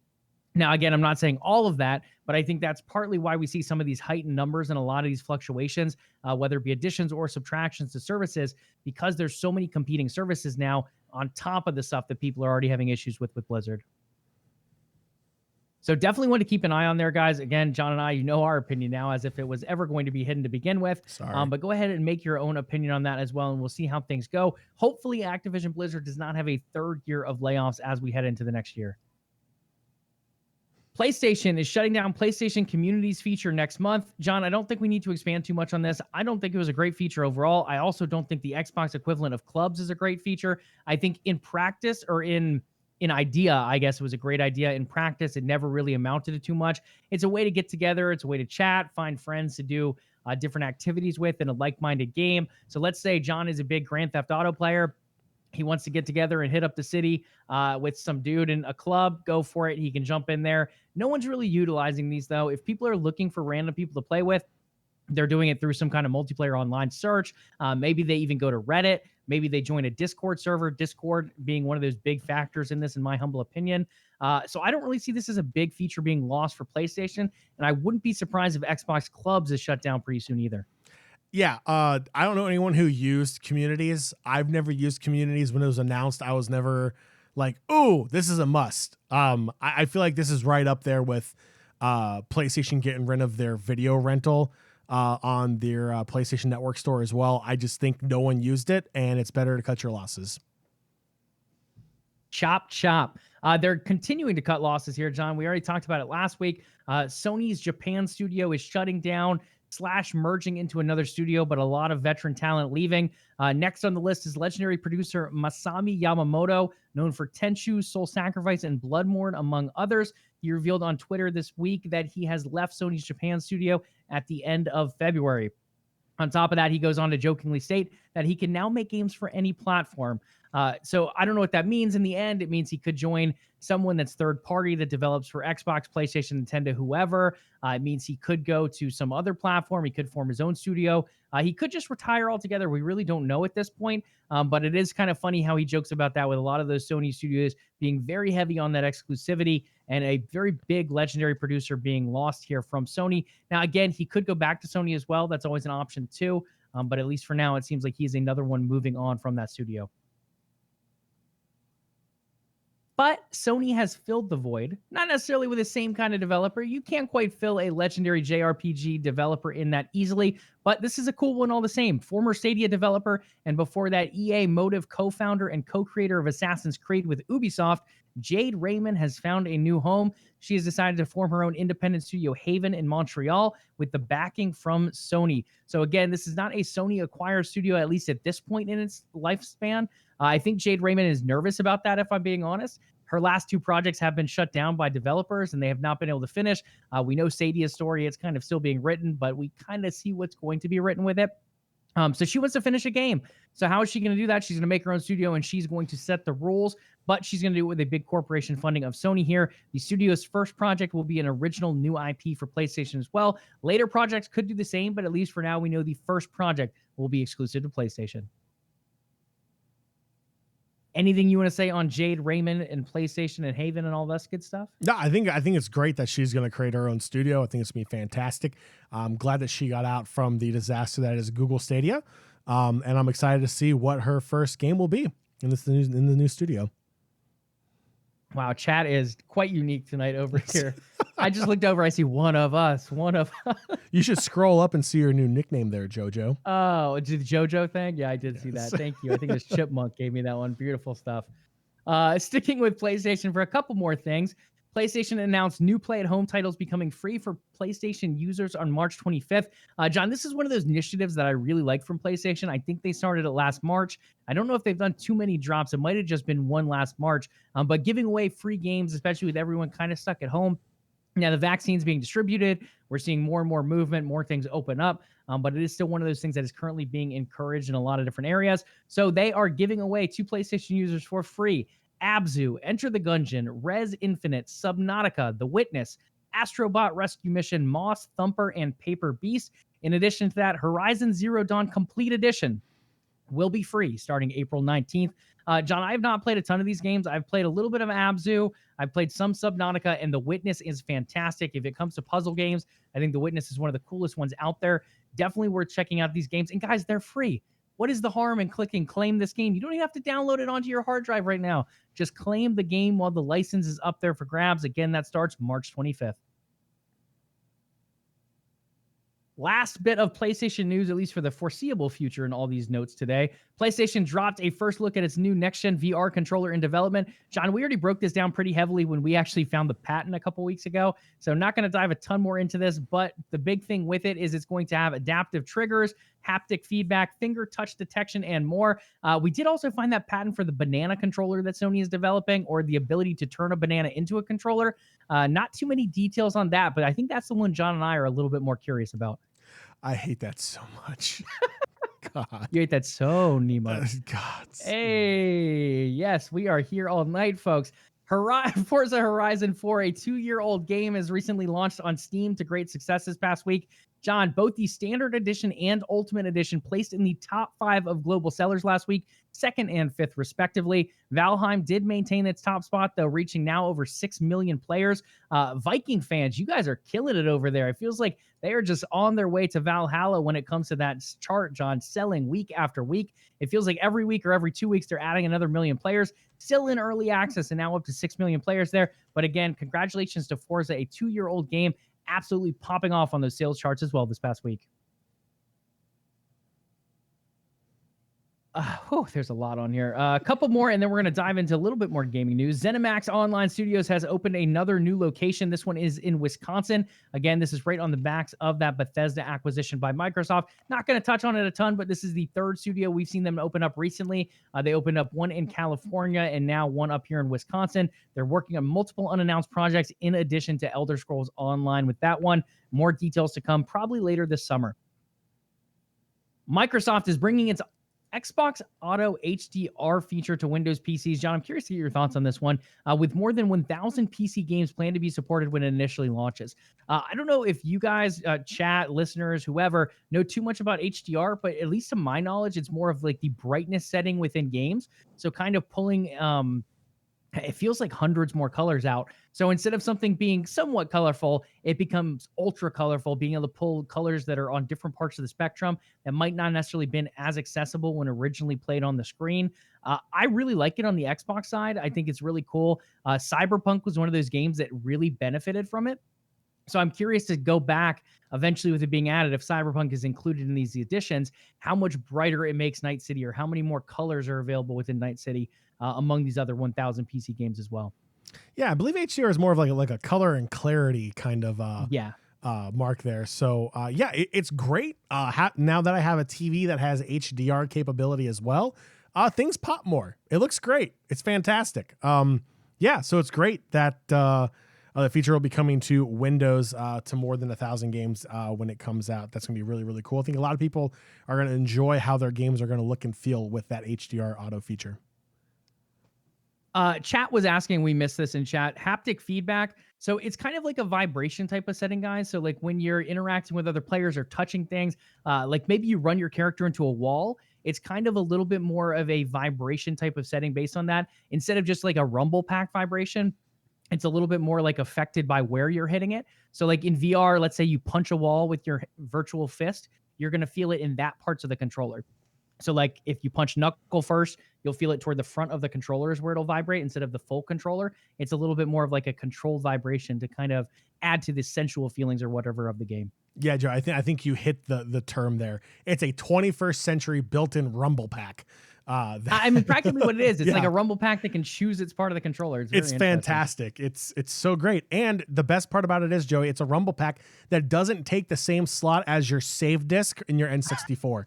Now, again, I'm not saying all of that, but I think that's partly why we see some of these heightened numbers and a lot of these fluctuations, whether it be additions or subtractions to services, because there's so many competing services now on top of the stuff that people are already having issues with Blizzard. So definitely want to keep an eye on there, guys. Again, John and I, you know our opinion now, as if it was ever going to be hidden to begin with. Sorry. But go ahead and make your own opinion on that as well, and we'll see how things go. Hopefully, Activision Blizzard does not have a third year of layoffs as we head into the next year. PlayStation is shutting down PlayStation Communities feature next month. John, I don't think we need to expand too much on this. I don't think it was a great feature overall. I also don't think the Xbox equivalent of clubs is a great feature. I think in practice, or in idea, I guess it was a great idea. In practice, it never really amounted to too much. It's a way to get together. It's a way to chat, find friends to do different activities with in a like-minded game. So let's say John is a big Grand Theft Auto player. He wants to get together and hit up the city with some dude in a club. Go for it. He can jump in there. No one's really utilizing these, though. If people are looking for random people to play with, they're doing it through some kind of multiplayer online search. Maybe they even go to Reddit. Maybe they join a Discord server, Discord being one of those big factors in this, in my humble opinion. So I don't really see this as a big feature being lost for PlayStation, and I wouldn't be surprised if Xbox Clubs is shut down pretty soon either. Yeah, I don't know anyone who used Communities. I've never used Communities. When it was announced, I was never like, "Ooh, this is a must." I feel like this is right up there with PlayStation getting rid of their video rental on their PlayStation Network store as well. I just think no one used it, and it's better to cut your losses. Chop, chop. They're continuing to cut losses here, John. We already talked about it last week. Sony's Japan studio is shutting down / merging into another studio, but a lot of veteran talent leaving. Next on the list is legendary producer Masami Yamamoto, known for Tenchu, Soul Sacrifice, and Bloodborne, among others. He revealed on Twitter this week that he has left Sony's Japan studio at the end of February. On top of that, he goes on to jokingly state that he can now make games for any platform. So I don't know what that means in the end. It means he could join someone that's third party that develops for Xbox, PlayStation, Nintendo, whoever. It means he could go to some other platform. He could form his own studio. He could just retire altogether. We really don't know at this point. But it is kind of funny how he jokes about that, with a lot of those Sony studios being very heavy on that exclusivity and a very big legendary producer being lost here from Sony. Now, again, he could go back to Sony as well. That's always an option too. But at least for now, it seems like he's another one moving on from that studio. But Sony has filled the void, not necessarily with the same kind of developer. You can't quite fill a legendary JRPG developer in that easily, but this is a cool one all the same. Former Stadia developer, and before that, EA Motive co-founder and co-creator of Assassin's Creed with Ubisoft, Jade Raymond has found a new home. She has decided to form her own independent studio, Haven, in Montreal, with the backing from Sony. So again, this is not a Sony-acquired studio, at least at this point in its lifespan. I think Jade Raymond is nervous about that, if I'm being honest. Her last two projects have been shut down by developers, and they have not been able to finish. We know Stadia's story. It's kind of still being written, but we kind of see what's going to be written with it. So she wants to finish a game. So how is she going to do that? She's going to make her own studio, and she's going to set the rules, but she's going to do it with a big corporation funding of Sony here. The studio's first project will be an original new IP for PlayStation as well. Later projects could do the same, but at least for now, we know the first project will be exclusive to PlayStation. Anything you want to say on Jade Raymond and PlayStation and Haven and all this good stuff? No, I think it's great that she's going to create her own studio. I think it's going to be fantastic. I'm glad that she got out from the disaster that is Google Stadia, and I'm excited to see what her first game will be in the new studio. Wow, chat is quite unique tonight over here. I just looked over. I see one of us. You should scroll up and see your new nickname there, JoJo. Oh, the JoJo thing? Yeah, I did see that. Thank you. I think it was Chipmunk gave me that one. Beautiful stuff. Sticking with PlayStation for a couple more things. PlayStation announced new play-at-home titles becoming free for PlayStation users on March 25th. John, this is one of those initiatives that I really like from PlayStation. I think they started it last March. I don't know if they've done too many drops. It might have just been one last March. But giving away free games, especially with everyone kind of stuck at home. Now, the vaccine's being distributed. We're seeing more and more movement, more things open up. But it is still one of those things that is currently being encouraged in a lot of different areas. So they are giving away to PlayStation users for free Abzu, Enter the Gungeon, Res Infinite, Subnautica, The Witness, Astrobot Rescue Mission, Moss, Thumper, and Paper Beast. In addition to that, Horizon Zero Dawn Complete Edition will be free starting April 19th. John, I have not played a ton of these games. I've played a little bit of Abzu. I've played some Subnautica, and The Witness is fantastic. If it comes to puzzle games, I think The Witness is one of the coolest ones out there. Definitely worth checking out these games. And guys, they're free. What is the harm in clicking claim this game? You don't even have to download it onto your hard drive right now. Just claim the game while the license is up there for grabs. Again, that starts March 25th. Last bit of PlayStation news, at least for the foreseeable future in all these notes today. PlayStation dropped a first look at its new next-gen VR controller in development. John, we already broke this down pretty heavily when we actually found the patent a couple weeks ago, so I'm not going to dive a ton more into this, but the big thing with it is it's going to have adaptive triggers, haptic feedback, finger touch detection, and more. We did also find that patent for the banana controller that Sony is developing, or the ability to turn a banana into a controller. Not too many details on that, but I think that's the one John and I are a little bit more curious about. I hate that so much. God. You hate that so Nemo. God. Hey, yes, we are here all night, folks. Forza Horizon 4, a 2-year-old game, has recently launched on Steam to great success this past week. John, both the Standard Edition and Ultimate Edition placed in the top 5 of global sellers last week, 2nd and 5th respectively. Valheim did maintain its top spot, though, reaching now over 6 million players. Viking fans, you guys are killing it over there. It feels like they are just on their way to Valhalla when it comes to that chart, John, selling week after week. It feels like every week or every 2 weeks they're adding another million players. Still in early access and now up to 6 million players there. But again, congratulations to Forza, a 2-year-old game, absolutely popping off on those sales charts as well this past week. There's a lot on here. A couple more, and then we're going to dive into a little bit more gaming news. ZeniMax Online Studios has opened another new location. This one is in Wisconsin. Again, this is right on the backs of that Bethesda acquisition by Microsoft. Not going to touch on it a ton, but this is the third studio we've seen them open up recently. They opened up one in California and now one up here in Wisconsin. They're working on multiple unannounced projects in addition to Elder Scrolls Online with that one. More details to come probably later this summer. Microsoft is bringing its Xbox Auto HDR feature to Windows PCs. John, I'm curious to get your thoughts on this one. With more than 1,000 PC games planned to be supported when it initially launches. I don't know if you guys, chat, listeners, whoever, know too much about HDR, but at least to my knowledge, it's more of like the brightness setting within games. So kind of pulling, it feels like hundreds more colors out. So instead of something being somewhat colorful, it becomes ultra colorful, being able to pull colors that are on different parts of the spectrum that might not necessarily been as accessible when originally played on the screen. I really like it on the Xbox side. I think it's really cool. Cyberpunk was one of those games that really benefited from it. So I'm curious to go back eventually with it being added, if Cyberpunk is included in these additions, how much brighter it makes Night City, or how many more colors are available within Night City among these other 1,000 PC games as well. Yeah, I believe HDR is more of like a color and clarity kind of mark there. So it's great. Now that I have a TV that has HDR capability as well, things pop more. It looks great. It's fantastic. So it's great that the feature will be coming to Windows to more than 1,000 games when it comes out. That's going to be really, really cool. I think a lot of people are going to enjoy how their games are going to look and feel with that HDR auto feature. Chat was asking, we missed this in chat, haptic feedback. So it's kind of like a vibration type of setting, guys. So like when you're interacting with other players or touching things, like maybe you run your character into a wall, it's kind of a little bit more of a vibration type of setting based on that. Instead of just like a rumble pack vibration, it's a little bit more like affected by where you're hitting it. So like in VR, let's say you punch a wall with your virtual fist, you're going to feel it in that parts of the controller. So like if you punch knuckle first, you'll feel it toward the front of the controller is where it'll vibrate instead of the full controller. It's a little bit more of like a controlled vibration to kind of add to the sensual feelings or whatever of the game. Yeah, Joe, I think you hit the term there. It's a 21st century built-in rumble pack. I mean, practically what it is. It's Yeah. like a rumble pack that can choose its part of the controller. It's very It's interesting. fantastic. It's so great. And the best part about it is, Joey, it's a rumble pack that doesn't take the same slot as your save disc in your N64.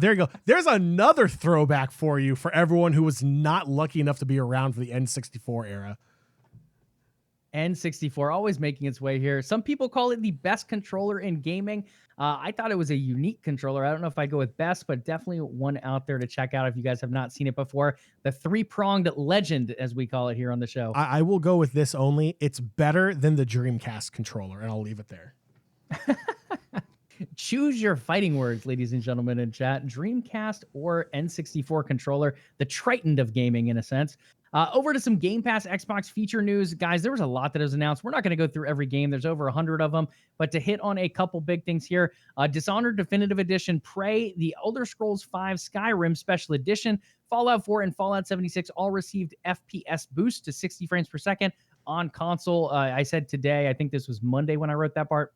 There you go. There's another throwback for you for everyone who was not lucky enough to be around for the N64 era. N64 always making its way here. Some people call it the best controller in gaming. I thought it was a unique controller. I don't know if I go with best, but definitely one out there to check out if you guys have not seen it before. The three-pronged legend, as we call it here on the show. I will go with this only. It's better than the Dreamcast controller, and I'll leave it there. Choose your fighting words, ladies and gentlemen in chat. Dreamcast or N64 controller, the Triton of gaming in a sense. Over to some Game Pass Xbox feature news. Guys, there was a lot that was announced. We're not going to go through every game. There's over 100 of them. But to hit on a couple big things here, Dishonored Definitive Edition, Prey, The Elder Scrolls V Skyrim Special Edition, Fallout 4, and Fallout 76 all received FPS boost to 60 frames per second on console. I said today, I think this was Monday when I wrote that part.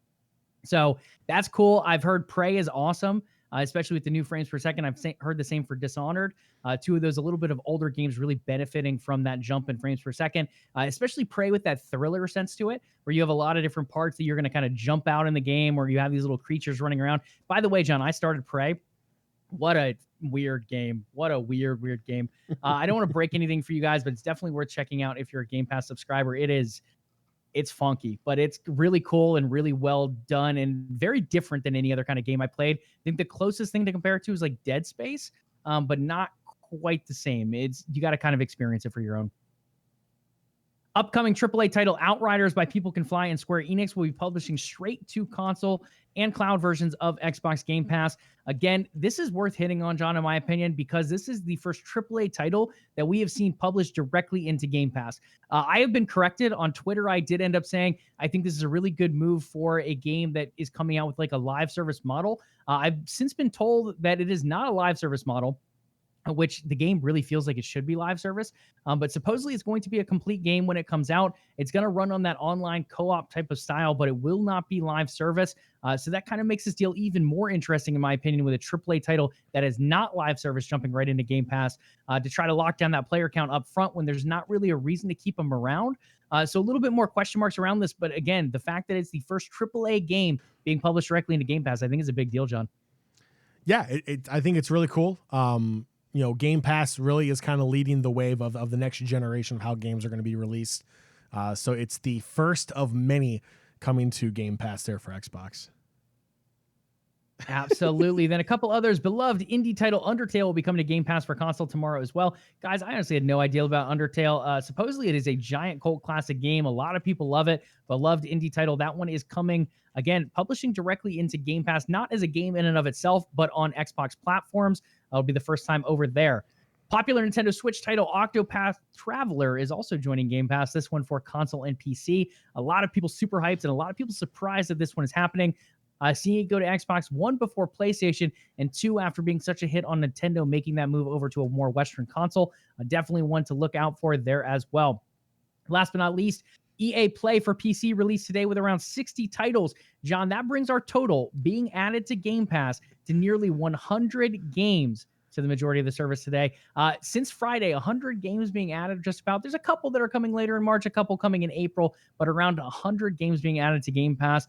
So that's cool. I've heard Prey is awesome, especially with the new frames per second. I've heard the same for Dishonored. Two of those a little bit of older games really benefiting from that jump in frames per second, especially Prey with that thriller sense to it, where you have a lot of different parts that you're going to kind of jump out in the game, where you have these little creatures running around. By the way, John, I started Prey. What a weird game. What a weird game. I don't want to break anything for you guys, but it's definitely worth checking out if you're a Game Pass subscriber. It's funky, but it's really cool and really well done and very different than any other kind of game I played. I think the closest thing to compare it to is like Dead Space, but not quite the same. You got to kind of experience it for your own. Upcoming AAA title Outriders by People Can Fly and Square Enix will be publishing straight to console and cloud versions of Xbox Game Pass. Again, this is worth hitting on, John, in my opinion, because this is the first AAA title that we have seen published directly into Game Pass. I have been corrected on Twitter. I did end up saying I think this is a really good move for a game that is coming out with like a live service model. I've since been told that it is not a live service model, which the game really feels like it should be live service. But supposedly it's going to be a complete game when it comes out. It's going to run on that online co-op type of style, but it will not be live service. So that kind of makes this deal even more interesting, in my opinion, with a AAA title that is not live service jumping right into Game Pass to try to lock down that player count up front when there's not really a reason to keep them around. So a little bit more question marks around this. But again, the fact that it's the first AAA game being published directly into Game Pass, I think is a big deal, John. Yeah, I think it's really cool. Game Pass really is kind of leading the wave of the next generation of how games are going to be released. So it's the first of many coming to Game Pass there for Xbox. Absolutely. Then a couple others. Beloved indie title Undertale will be coming to Game Pass for console tomorrow as well. Guys, I honestly had no idea about Undertale. Supposedly it is a giant cult classic game. A lot of people love it. Beloved indie title. That one is coming, again, publishing directly into Game Pass, not as a game in and of itself, but on Xbox platforms. It'll be the first time over there. Popular Nintendo Switch title Octopath Traveler is also joining Game Pass, this one for console and PC. A lot of people super hyped and a lot of people surprised that this one is happening. Seeing it go to Xbox, 1 before PlayStation, and 2 after being such a hit on Nintendo, making that move over to a more Western console. Definitely one to look out for there as well. Last but not least, EA Play for PC released today with around 60 titles. John, that brings our total being added to Game Pass to nearly 100 games to the majority of the service today. Since Friday, 100 games being added just about. There's a couple that are coming later in March, a couple coming in April, but around 100 games being added to Game Pass.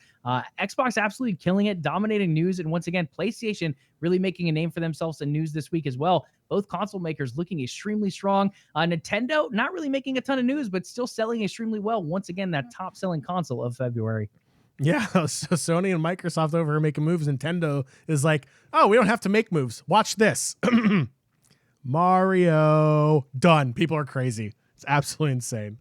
Xbox absolutely killing it, dominating news, and once again, PlayStation really making a name for themselves in news this week as well. Both console makers looking extremely strong. Nintendo, not really making a ton of news, but still selling extremely well. Once again, that top-selling console of February. Yeah, so Sony and Microsoft over here making moves. Nintendo is like, oh, we don't have to make moves. Watch this. Mario. Done. People are crazy. It's absolutely insane.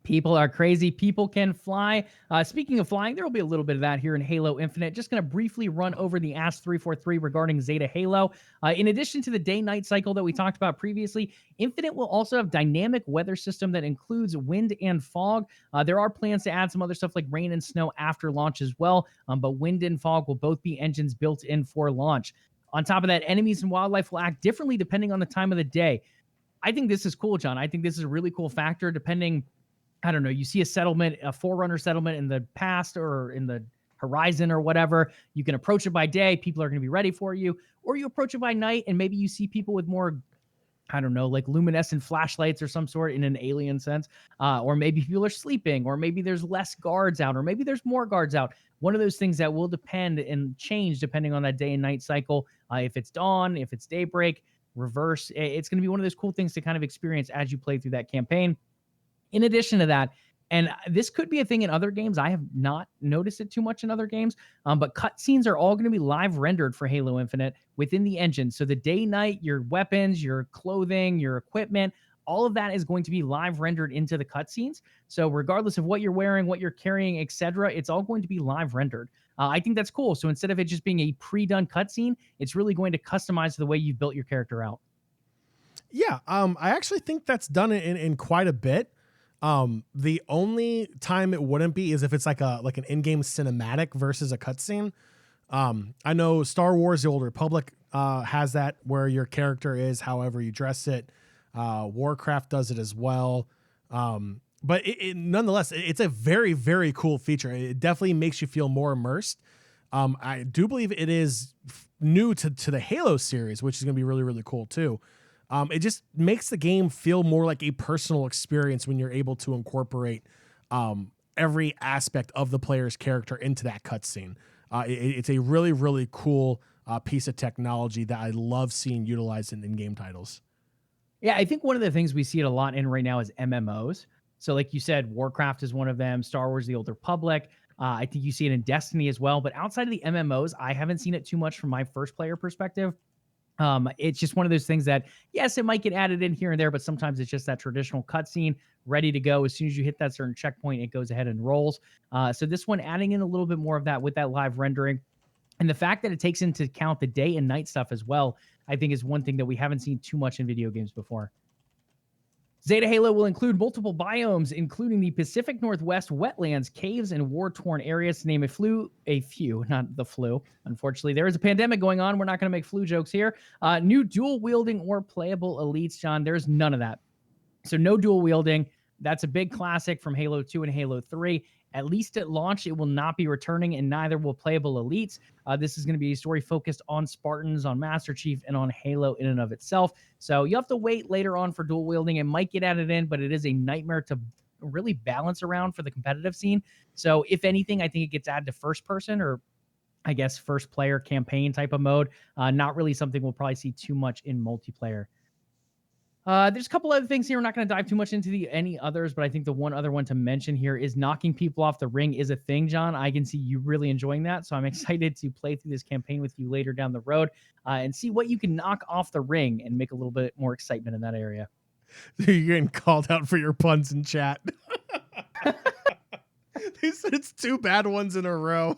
People are crazy. People can fly. Speaking of flying, there will be a little bit of that here in Halo Infinite. Just going to briefly run over the Ask 343 regarding Zeta Halo. In addition to the day-night cycle that we talked about previously, Infinite will also have dynamic weather system that includes wind and fog. There are plans to add some other stuff like rain and snow after launch as well, but wind and fog will both be engines built in for launch. On top of that, enemies and wildlife will act differently depending on the time of the day. I think this is cool, John. I think this is a really cool factor depending, I don't know, you see a settlement, a Forerunner settlement in the past or in the horizon or whatever. You can approach it by day. People are going to be ready for you. Or you approach it by night and maybe you see people with more, I don't know, like luminescent flashlights or some sort in an alien sense. Or maybe people are sleeping, or maybe there's less guards out, or maybe there's more guards out. One of those things that will depend and change depending on that day and night cycle. If it's dawn, if it's daybreak, reverse. It's going to be one of those cool things to kind of experience as you play through that campaign. In addition to that, and this could be a thing in other games. I have not noticed it too much in other games, but cutscenes are all going to be live rendered for Halo Infinite within the engine. So the day, night, your weapons, your clothing, your equipment, all of that is going to be live rendered into the cutscenes. So regardless of what you're wearing, what you're carrying, etc., it's all going to be live rendered. I think that's cool. So instead of it just being a pre-done cutscene, it's really going to customize the way you've built your character out. Yeah, I actually think that's done in quite a bit. The only time it wouldn't be is if it's like an in-game cinematic versus a cutscene. I know Star Wars: The Old Republic has that where your character is however you dress it. Warcraft does it as well. But nonetheless, it's a very, very cool feature. It definitely makes you feel more immersed. I do believe it is new to the Halo series, which is going to be really, really cool too. It just makes the game feel more like a personal experience when you're able to incorporate every aspect of the player's character into that cutscene. It's a really, really cool piece of technology that I love seeing utilized in game titles. Yeah, I think one of the things we see it a lot in right now is MMOs. So like you said, Warcraft is one of them, Star Wars: The Old Republic. I think you see it in Destiny as well. But outside of the MMOs, I haven't seen it too much from my first player perspective. It's just one of those things that, yes, it might get added in here and there, but sometimes it's just that traditional cutscene ready to go. As soon as you hit that certain checkpoint, it goes ahead and rolls. So this one adding in a little bit more of that with that live rendering. And the fact that it takes into account the day and night stuff as well, I think is one thing that we haven't seen too much in video games before. Zeta Halo will include multiple biomes, including the Pacific Northwest wetlands, caves, and war-torn areas, to name a few, not the flu. Unfortunately, there is a pandemic going on. We're not going to make flu jokes here. New dual-wielding or playable elites, John. There's none of that. So no dual-wielding. That's a big classic from Halo 2 and Halo 3. At least at launch, it will not be returning, and neither will playable elites. This is going to be a story focused on Spartans, on Master Chief, and on Halo in and of itself. So you have to wait later on for dual wielding. It might get added in, but it is a nightmare to really balance around for the competitive scene. So if anything, I think it gets added to first person, or I guess first player campaign type of mode. Not really something we'll probably see too much in multiplayer. There's a couple other things here. We're not going to dive too much into any others, but I think the one other one to mention here is knocking people off the ring is a thing, John. I can see you really enjoying that, so I'm excited to play through this campaign with you later down the road and see what you can knock off the ring and make a little bit more excitement in that area. You're getting called out for your puns in chat. They said it's 2 bad ones in a row.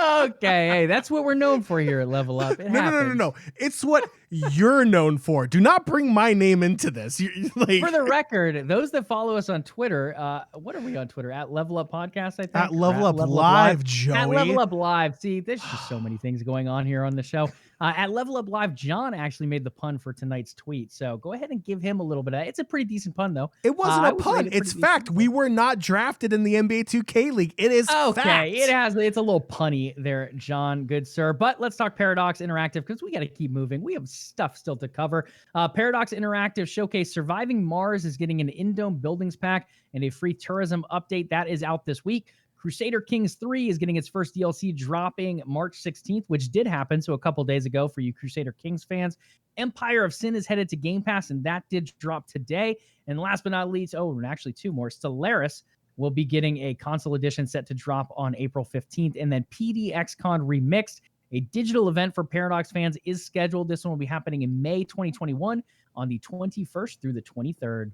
Okay, hey, that's what we're known for here at LvLUp. No. It's what you're known for. Do not bring my name into this. For the record, those that follow us on Twitter, what are we on Twitter? At LvLUp Podcast, I think. At LvLUp Live, Joey. At LvLUp Live. See, there's just so many things going on here on the show. At LvLUp Live, John actually made the pun for tonight's tweet. So go ahead and give him a little bit of that. It's a pretty decent pun, though. It wasn't a pun. It's fact. We were not drafted in the NBA 2K League. It is fact. Okay, it's a little punny there, John. Good sir. But let's talk Paradox Interactive because we got to keep moving. We have stuff still to cover. Paradox Interactive showcase Surviving Mars is getting an in-dome buildings pack and a free tourism update. That is out this week. Crusader Kings 3 is getting its first DLC dropping March 16th, which did happen, so a couple days ago for you Crusader Kings fans. Empire of Sin is headed to Game Pass, and that did drop today. And last but not least, and actually 2 more, Stellaris will be getting a console edition set to drop on April 15th. And then PDXCon Remixed, a digital event for Paradox fans, is scheduled. This one will be happening in May 2021 on the 21st through the 23rd.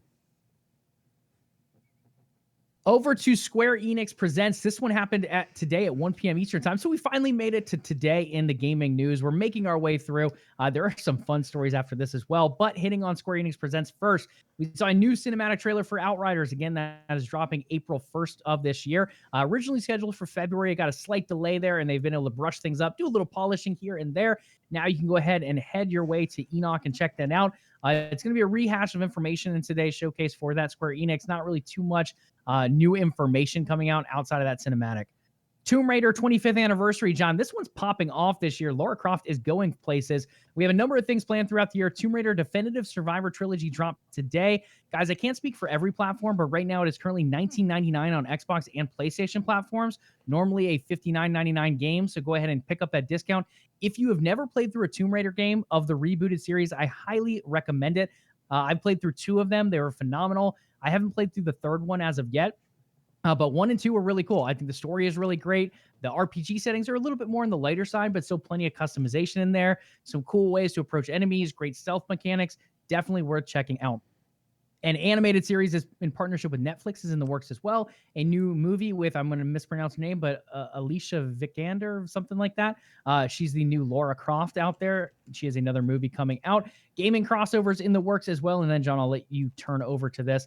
Over to Square Enix Presents. This one happened today at 1 p.m. Eastern time. So we finally made it to today in the gaming news. We're making our way through. There are some fun stories after this as well. But hitting on Square Enix Presents first, we saw a new cinematic trailer for Outriders. Again, that is dropping April 1st of this year. Originally scheduled for February. It got a slight delay there, and they've been able to brush things up, do a little polishing here and there. Now you can go ahead and head your way to Enoch and check that out. It's going to be a rehash of information in today's showcase for that Square Enix. Not really too much new information coming out outside of that cinematic. Tomb Raider 25th anniversary, John. This one's popping off this year. Lara Croft is going places. We have a number of things planned throughout the year. Tomb Raider Definitive Survivor Trilogy dropped today. Guys, I can't speak for every platform, but right now it is currently $19.99 on Xbox and PlayStation platforms. Normally a $59.99 game, so go ahead and pick up that discount. If you have never played through a Tomb Raider game of the rebooted series, I highly recommend it. I've played through 2 of them. They were phenomenal. I haven't played through the 3rd one as of yet. But 1 and 2 are really cool. I think the story is really great. The RPG settings are a little bit more on the lighter side, but still plenty of customization in there. Some cool ways to approach enemies, great stealth mechanics. Definitely worth checking out. An animated series is in partnership with Netflix is in the works as well. A new movie with, I'm going to mispronounce her name, but Alicia Vikander, something like that. She's the new Lara Croft out there. She has another movie coming out. Gaming crossovers in the works as well. And then, John, I'll let you turn over to this.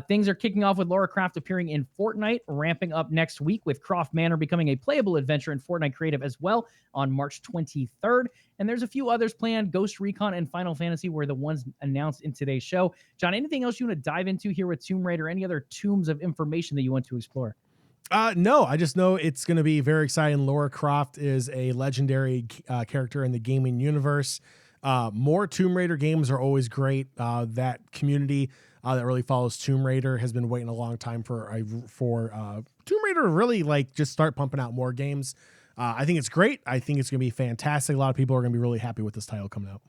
Things are kicking off with Lara Croft appearing in Fortnite, ramping up next week with Croft Manor becoming a playable adventure in Fortnite Creative as well on March 23rd. And there's a few others planned. Ghost Recon and Final Fantasy were the ones announced in today's show. John, anything else you want to dive into here with Tomb Raider? Any other tombs of information that you want to explore? No, I just know it's going to be very exciting. Lara Croft is a legendary character in the gaming universe. More Tomb Raider games are always great. That community that really follows Tomb Raider has been waiting a long time for Tomb Raider to really just start pumping out more games. I think it's great. I think it's going to be fantastic. A lot of people are going to be really happy with this title coming out.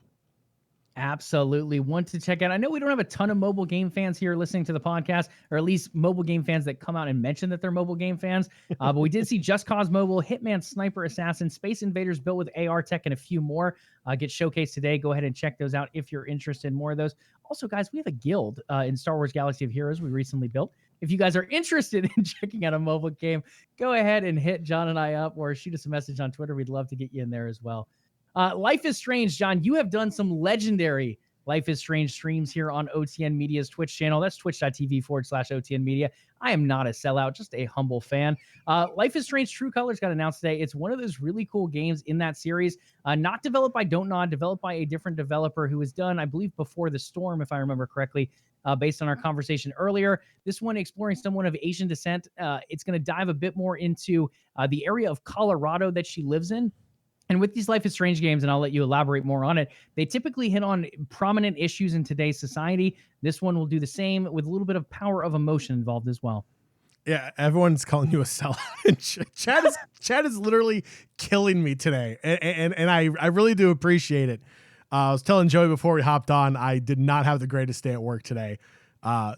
Absolutely. Want to check out. I know we don't have a ton of mobile game fans here listening to the podcast, or at least mobile game fans that come out and mention that they're mobile game fans. But we did see Just Cause Mobile, Hitman Sniper Assassin, Space Invaders built with AR tech, and a few more get showcased today. Go ahead and check those out if you're interested in more of those. Also, guys, we have a guild in Star Wars Galaxy of Heroes we recently built. If you guys are interested in checking out a mobile game, go ahead and hit John and I up or shoot us a message on Twitter. We'd love to get you in there as well. Life is Strange, John, you have done some legendary Life is Strange streams here on OTN Media's Twitch channel. That's twitch.tv/OTN Media. I am not a sellout, just a humble fan. Life is Strange True Colors got announced today. It's one of those really cool games in that series, not developed by Don't Nod, developed by a different developer who was done, I believe, Before the Storm, if I remember correctly, based on our conversation earlier. This one exploring someone of Asian descent. It's going to dive a bit more into the area of Colorado that she lives in. And with these Life is Strange games, and I'll let you elaborate more on it, they typically hit on prominent issues in today's society. This one will do the same with a little bit of power of emotion involved as well. Yeah, everyone's calling you a sellout. Chad is literally killing me today, and I really do appreciate it. I was telling Joey before we hopped on, I did not have the greatest day at work today.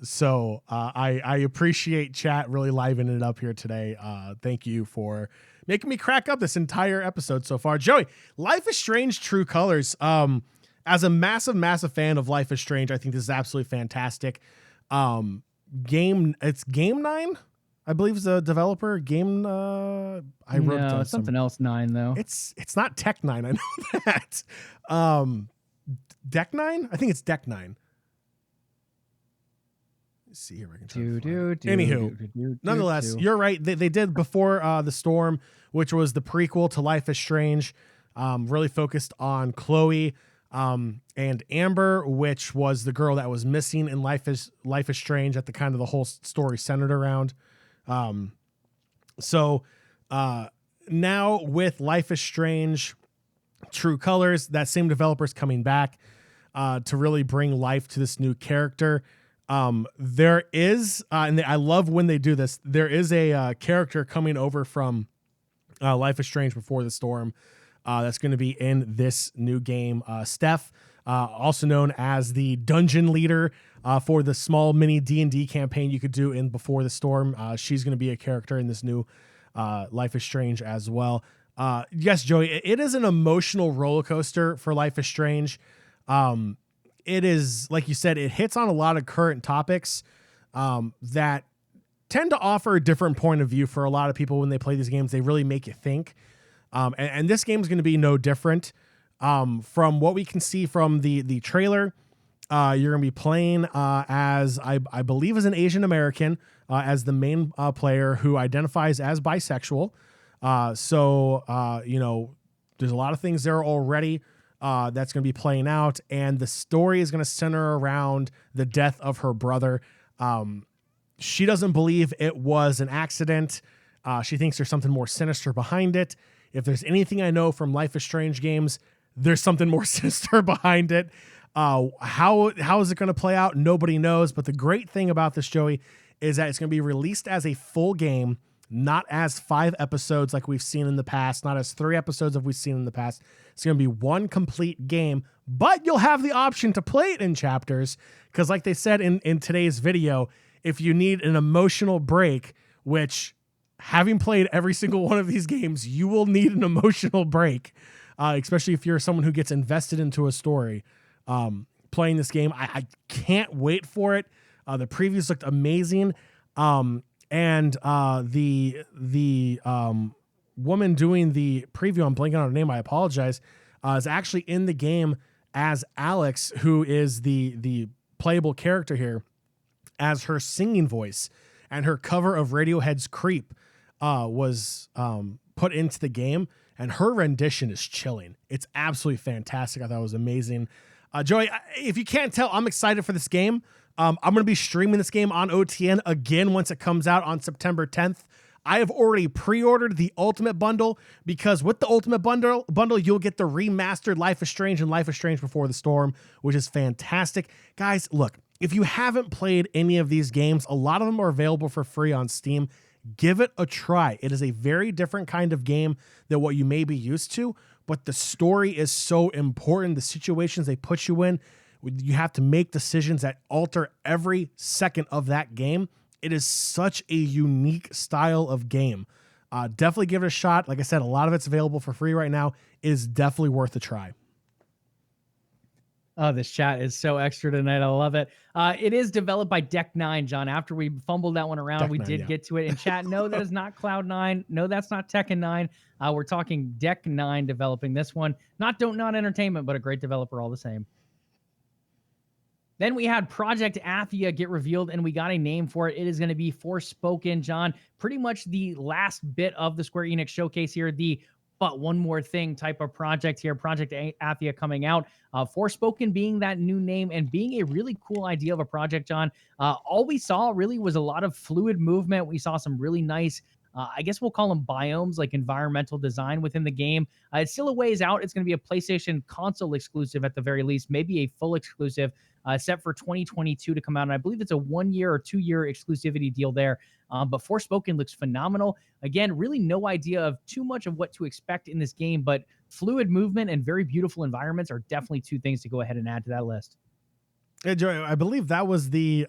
So I appreciate chat really livening it up here today. Thank you for making me crack up this entire episode so far. Joey, Life is Strange True Colors. As a massive fan of Life is Strange, I think this is absolutely fantastic. It's Game 9, I believe, is the developer. I wrote something else 9 though. It's not Tech 9, I know that. Deck 9? I think it's Deck 9. Let's see here. Anywho, nonetheless, you're right. They did Before the Storm, which was the prequel to Life is Strange, really focused on Chloe and Amber, which was the girl that was missing in Life is Strange at the kind of the whole story centered around. So now with Life is Strange True Colors, that same developer's coming back to really bring life to this new character. There is, and I love when they do this, there is a character coming over from Life is Strange Before the Storm that's going to be in this new game. Steph, also known as the dungeon leader for the small mini D&D campaign you could do in Before the Storm. She's going to be a character in this new Life is Strange as well. Yes, Joey, it is an emotional roller coaster for Life is Strange. It is, like you said, it hits on a lot of current topics that tend to offer a different point of view for a lot of people when they play these games. They really make you think. And this game is going to be no different. From what we can see from the trailer, you're going to be playing as, I believe, as an Asian American, as the main player who identifies as bisexual. So there's a lot of things there already. that's going to be playing out, and the story is going to center around the death of her brother. She doesn't believe it was an accident. She thinks there's something more sinister behind it. If there's anything I know from Life is Strange games, there's something more sinister behind it. How is it going to play out? Nobody knows. But the great thing about this, Joey, is that it's going to be released as a full game, not as 5 episodes like we've seen in the past, not as 3 episodes like we've seen in the past. It's going to be one complete game, but you'll have the option to play it in chapters because like they said in today's video, if you need an emotional break, which having played every single one of these games, you will need an emotional break, especially if you're someone who gets invested into a story. Playing this game, I can't wait for it. The previews looked amazing. And the woman doing the preview, I'm blanking on her name, I apologize, is actually in the game as Alex, who is the playable character here, as her singing voice. And her cover of Radiohead's Creep was put into the game, and her rendition is chilling. It's absolutely fantastic. I thought it was amazing. Joey, if you can't tell, I'm excited for this game. I'm going to be streaming this game on OTN again once it comes out on September 10th. I have already pre-ordered the Ultimate Bundle because with the Ultimate Bundle, you'll get the remastered Life is Strange and Life is Strange Before the Storm, which is fantastic. Guys, look, if you haven't played any of these games, a lot of them are available for free on Steam. Give it a try. It is a very different kind of game than what you may be used to, but the story is so important. The situations they put you in, you have to make decisions that alter every second of that game. It is such a unique style of game. Definitely give it a shot. Like I said, a lot of it's available for free right now. It is definitely worth a try. Oh, this chat is so extra tonight. I love it. It is developed by Deck 9, John. After we fumbled that one around, we did get to it. In chat, no, that is not Cloud9. No, that's not Tekken 9. We're talking Deck 9 developing this one. Not Don't Not Entertainment, but a great developer all the same. Then we had Project Athia get revealed, and we got a name for it. It is going to be Forspoken, John. Pretty much the last bit of the Square Enix showcase here, the but one more thing type of project here. Project Athia coming out. Forspoken being that new name and being a really cool idea of a project, John. All we saw really was a lot of fluid movement. We saw some really nice, I guess we'll call them biomes, like environmental design within the game. It's still a ways out. It's going to be a PlayStation console exclusive at the very least, maybe a full exclusive set for 2022 to come out. And I believe it's a 1-year or 2-year exclusivity deal there. But Forspoken looks phenomenal. Again, really no idea of too much of what to expect in this game, but fluid movement and very beautiful environments are definitely 2 things to go ahead and add to that list. Hey, Joey, I believe that was the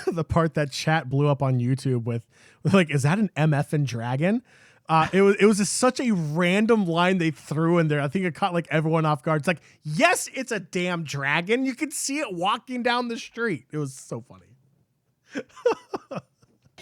the part that chat blew up on YouTube with like, is that an MF and dragon? It was just such a random line they threw in there. I think it caught like everyone off guard. It's like, yes, it's a damn dragon. You can see it walking down the street. It was so funny.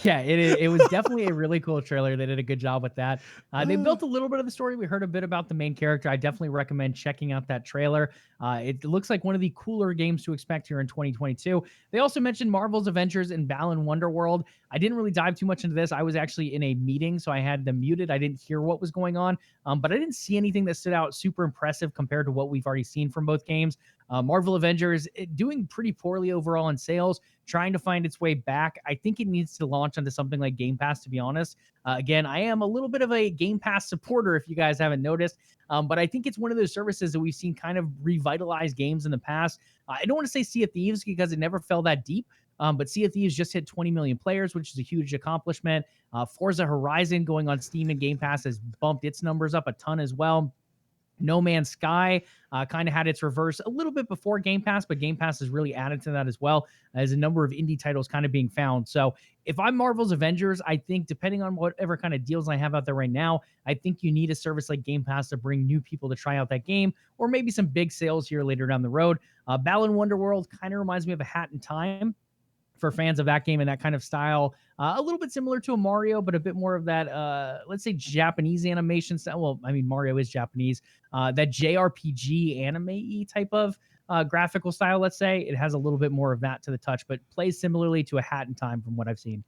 Yeah, it was definitely a really cool trailer. They did a good job with that. They built a little bit of the story. We heard a bit about the main character. I definitely recommend checking out that trailer. It looks like one of the cooler games to expect here in 2022. They also mentioned Marvel's Avengers and Balan Wonderworld. I didn't really dive too much into this. I was actually in a meeting, so I had them muted. I didn't hear what was going on, but I didn't see anything that stood out super impressive compared to what we've already seen from both games. Marvel Avengers doing pretty poorly overall in sales, trying to find its way back. I think it needs to launch onto something like Game Pass, to be honest. Again, I am a little bit of a Game Pass supporter, if you guys haven't noticed, but I think it's one of those services that we've seen kind of revitalize games in the past. I don't want to say Sea of Thieves because it never fell that deep, but Sea of Thieves just hit 20 million players, which is a huge accomplishment. Forza Horizon going on Steam and Game Pass has bumped its numbers up a ton as well. No Man's Sky kind of had its reverse a little bit before Game Pass, but Game Pass has really added to that as well as a number of indie titles kind of being found. So if I'm Marvel's Avengers, I think depending on whatever kind of deals I have out there right now, I think you need a service like Game Pass to bring new people to try out that game, or maybe some big sales here later down the road. Balan Wonderworld kind of reminds me of A Hat in Time for fans of that game and that kind of style. A little bit similar to a Mario, but a bit more of that, let's say, Japanese animation style. Well, I mean, Mario is Japanese. That JRPG anime-y type of graphical style, let's say. It has a little bit more of that to the touch, but plays similarly to A Hat in Time from what I've seen.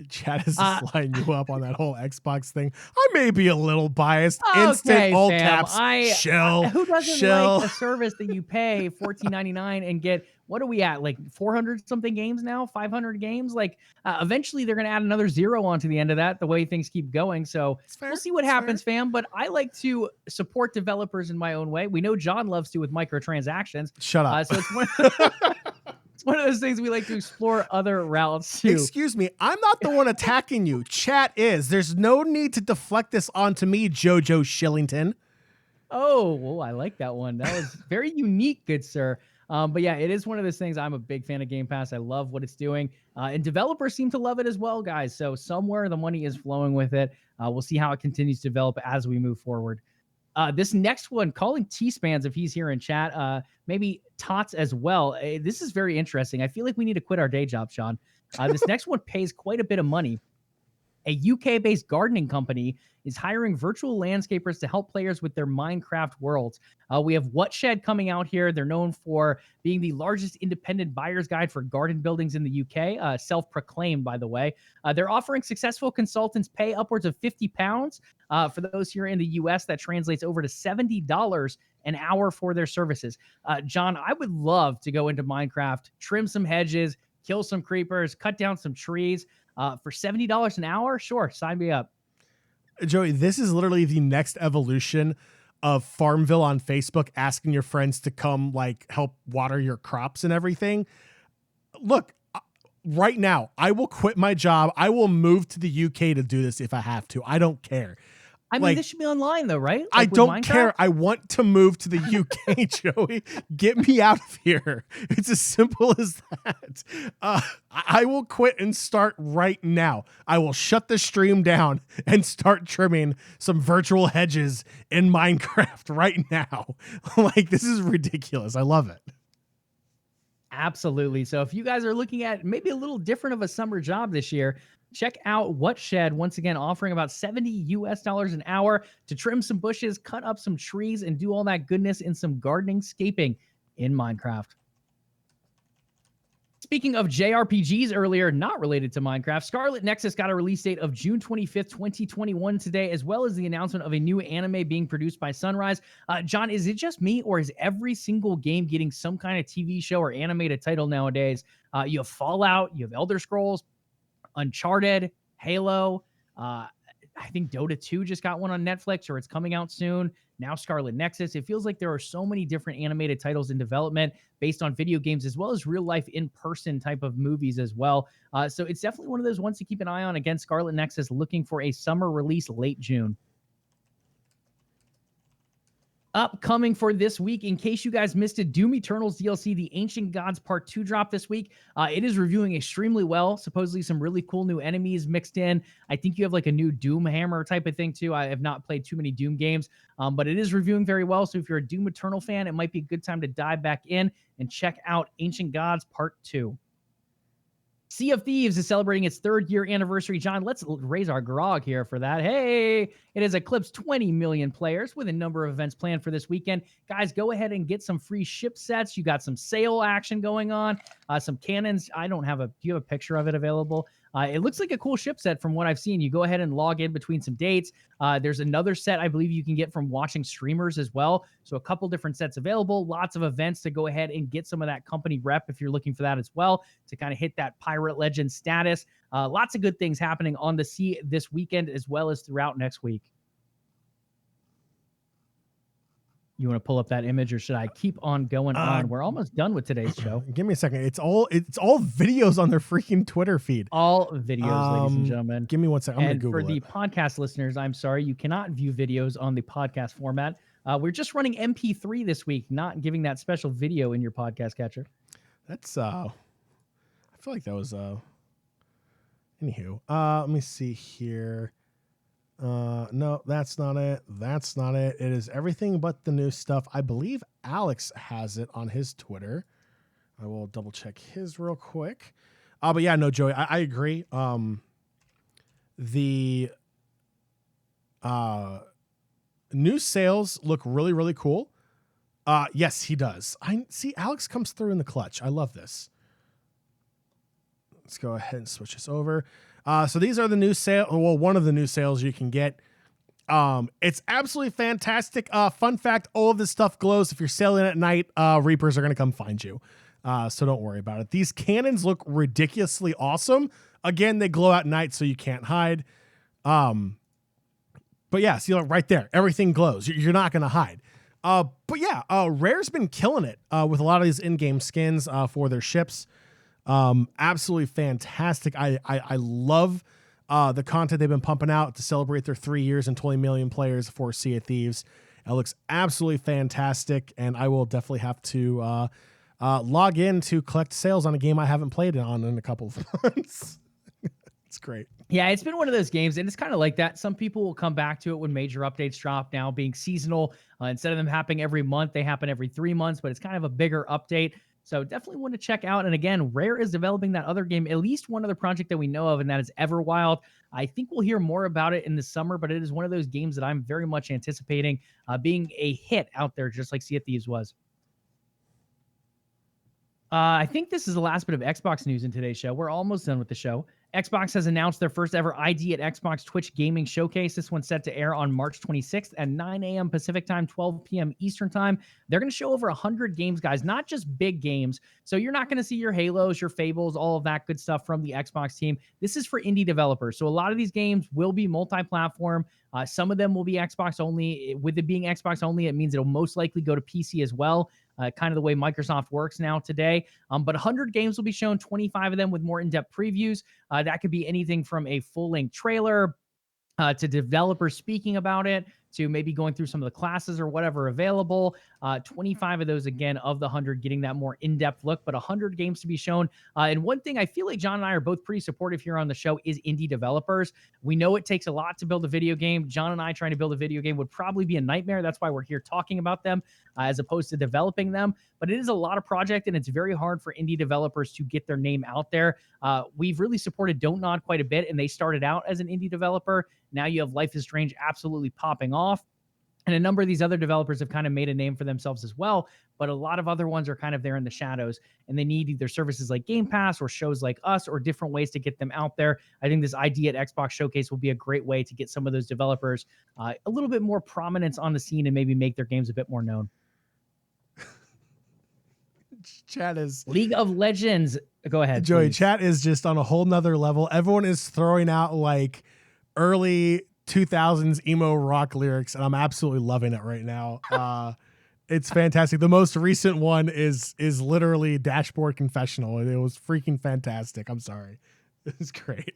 Chad is just lining you up on that whole Xbox thing. I may be a little biased. Okay, Instant all fam. caps. Shell. Who doesn't shell. like a service that you pay $14.99 and get, what are we at? Like 400 something games now, 500 games. Like eventually they're going to add another 0 onto the end of that, the way things keep going. So we'll see what happens, fam. But I like to support developers in my own way. We know John loves to with microtransactions. Shut up. So it's one of those things we like to explore other routes too. Excuse me, I'm not the one attacking you. Chat is. There's no need to deflect this onto me, Jojo Shillington. Oh, well, I like that one. That was very unique, good sir. But yeah, it is one of those things. I'm a big fan of Game Pass. I love what it's doing. And developers seem to love it as well, guys. So somewhere the money is flowing with it. We'll see how it continues to develop as we move forward. This next one, calling T-Spans if he's here in chat, maybe Tots as well. This is very interesting. I feel like we need to quit our day job, Sean. This next one pays quite a bit of money. A UK-based gardening company is hiring virtual landscapers to help players with their Minecraft worlds. We have Whatshed coming out here. They're known for being the largest independent buyer's guide for garden buildings in the UK, self-proclaimed, by the way. They're offering successful consultants pay upwards of £50. For those here in the US, that translates over to $70 an hour for their services. John, I would love to go into Minecraft, trim some hedges, kill some creepers, cut down some trees. For $70 an hour, sure, sign me up. Joey, this is literally the next evolution of Farmville on Facebook, asking your friends to come like help water your crops and everything. Look, right now, I will quit my job. I will move to the UK to do this if I have to. I don't care. I mean, this should be online though, right? I don't care. I want to move to the UK, Joey. Get me out of here. It's as simple as that. I will quit and start right now. I will shut the stream down and start trimming some virtual hedges in Minecraft right now. Like, this is ridiculous. I love it. Absolutely. So if you guys are looking at maybe a little different of a summer job this year, check out Whatshed, once again, offering about $70 an hour to trim some bushes, cut up some trees, and do all that goodness in some gardening scaping in Minecraft. Speaking of JRPGs earlier, not related to Minecraft, Scarlet Nexus got a release date of June 25th, 2021 today, as well as the announcement of a new anime being produced by Sunrise. John, is it just me, or is every single game getting some kind of TV show or animated title nowadays? You have Fallout, you have Elder Scrolls, Uncharted, Halo. I think Dota 2 just got one on Netflix, or it's coming out soon. Now Scarlet Nexus. It feels like there are so many different animated titles in development based on video games, as well as real life in-person type of movies as well. So it's definitely one of those ones to keep an eye on. Again, Scarlet Nexus looking for a summer release late June. Upcoming for this week, in case you guys missed it, Doom Eternal's DLC, The Ancient Gods Part 2 drop this week. It is reviewing extremely well. Supposedly some really cool new enemies mixed in. I think you have like a new Doom hammer type of thing too. I have not played too many Doom games, but it is reviewing very well. So if you're a Doom Eternal fan, it might be a good time to dive back in and check out Ancient Gods Part 2. Sea of Thieves is celebrating its 3rd year anniversary. John, let's raise our grog here for that. Hey, it has eclipsed 20 million players with a number of events planned for this weekend. Guys, go ahead and get some free ship sets. You got some sale action going on, some cannons. I don't have do you have a picture of it available? It looks like a cool ship set from what I've seen. You go ahead and log in between some dates. There's another set I believe you can get from watching streamers as well. So a couple different sets available, lots of events to go ahead and get some of that company rep if you're looking for that as well, to kind of hit that pirate legend status. Lots of good things happening on the sea this weekend as well as throughout next week. You want to pull up that image, or should I keep on going on? We're almost done with today's show. Give me a second. It's all videos on their freaking Twitter feed. All videos, ladies and gentlemen. Give me one second. I'm going to Google for the podcast listeners, I'm sorry, you cannot view videos on the podcast format. We're just running MP3 this week, not giving that special video in your podcast catcher. That's I feel like that was anywho. Let me see here. No, that's not it. That's not it. It is everything but the new stuff. I believe Alex has it on his Twitter. I will double check his real quick. But yeah, no, Joey, I agree. The new sales look really, really cool. Yes, he does. I see Alex comes through in the clutch. I love this. Let's go ahead and switch this over. So these are the new sale. Well, one of the new sales you can get. It's absolutely fantastic. Fun fact, all of this stuff glows. If you're sailing at night, Reapers are going to come find you. So don't worry about it. These cannons look ridiculously awesome. Again, they glow at night, so you can't hide. But yeah, see, like right there, everything glows. You're not going to hide. But yeah, Rare's been killing it with a lot of these in-game skins for their ships. Absolutely fantastic. I love the content they've been pumping out to celebrate their 3 years and 20 million players for Sea of Thieves. It looks absolutely fantastic, and I will definitely have to log in to collect sales on a game I haven't played on in a couple of months. It's great. Yeah, it's been one of those games, and it's kind of like that. Some people will come back to it when major updates drop. Now being seasonal, instead of them happening every month, they happen every 3 months, but it's kind of a bigger update. So definitely want to check out. And again, Rare is developing that other game, at least one other project that we know of, and that is Everwild. I think we'll hear more about it in the summer, but it is one of those games that I'm very much anticipating being a hit out there, just like Sea of Thieves was. I think this is the last bit of Xbox news in today's show. We're almost done with the show. Xbox has announced their first ever ID at Xbox Twitch Gaming Showcase. This one's set to air on March 26th at 9 a.m. Pacific time, 12 p.m. Eastern time. They're going to show over 100 games, guys, not just big games. So you're not going to see your Halos, your Fables, all of that good stuff from the Xbox team. This is for indie developers. So a lot of these games will be multi-platform. Some of them will be Xbox only. With it being Xbox only, it means it'll most likely go to PC as well. Kind of the way Microsoft works now today. But 100 games will be shown, 25 of them with more in-depth previews. That could be anything from a full-length trailer to developers speaking about it, to maybe going through some of the classes or whatever available. 25 of those, again, of the 100 getting that more in-depth look, but 100 games to be shown. And one thing I feel like John and I are both pretty supportive here on the show is indie developers. We know it takes a lot to build a video game. John and I trying to build a video game would probably be a nightmare. That's why we're here talking about them as opposed to developing them. But it is a lot of project, and it's very hard for indie developers to get their name out there. We've really supported Don't Nod quite a bit, and they started out as an indie developer. Now you have Life is Strange absolutely popping off. And a number of these other developers have kind of made a name for themselves as well, but a lot of other ones are kind of there in the shadows, and they need either services like Game Pass or shows like us or different ways to get them out there. I think this ID at Xbox Showcase will be a great way to get some of those developers a little bit more prominence on the scene and maybe make their games a bit more known. Chat is League of Legends. Go ahead, Joey. please. Chat is just on a whole nother level. Everyone is throwing out like early 2000s emo rock lyrics, and I'm absolutely loving it right now. It's fantastic. The most recent one is literally Dashboard Confessional. It was freaking fantastic. I'm sorry. It's great.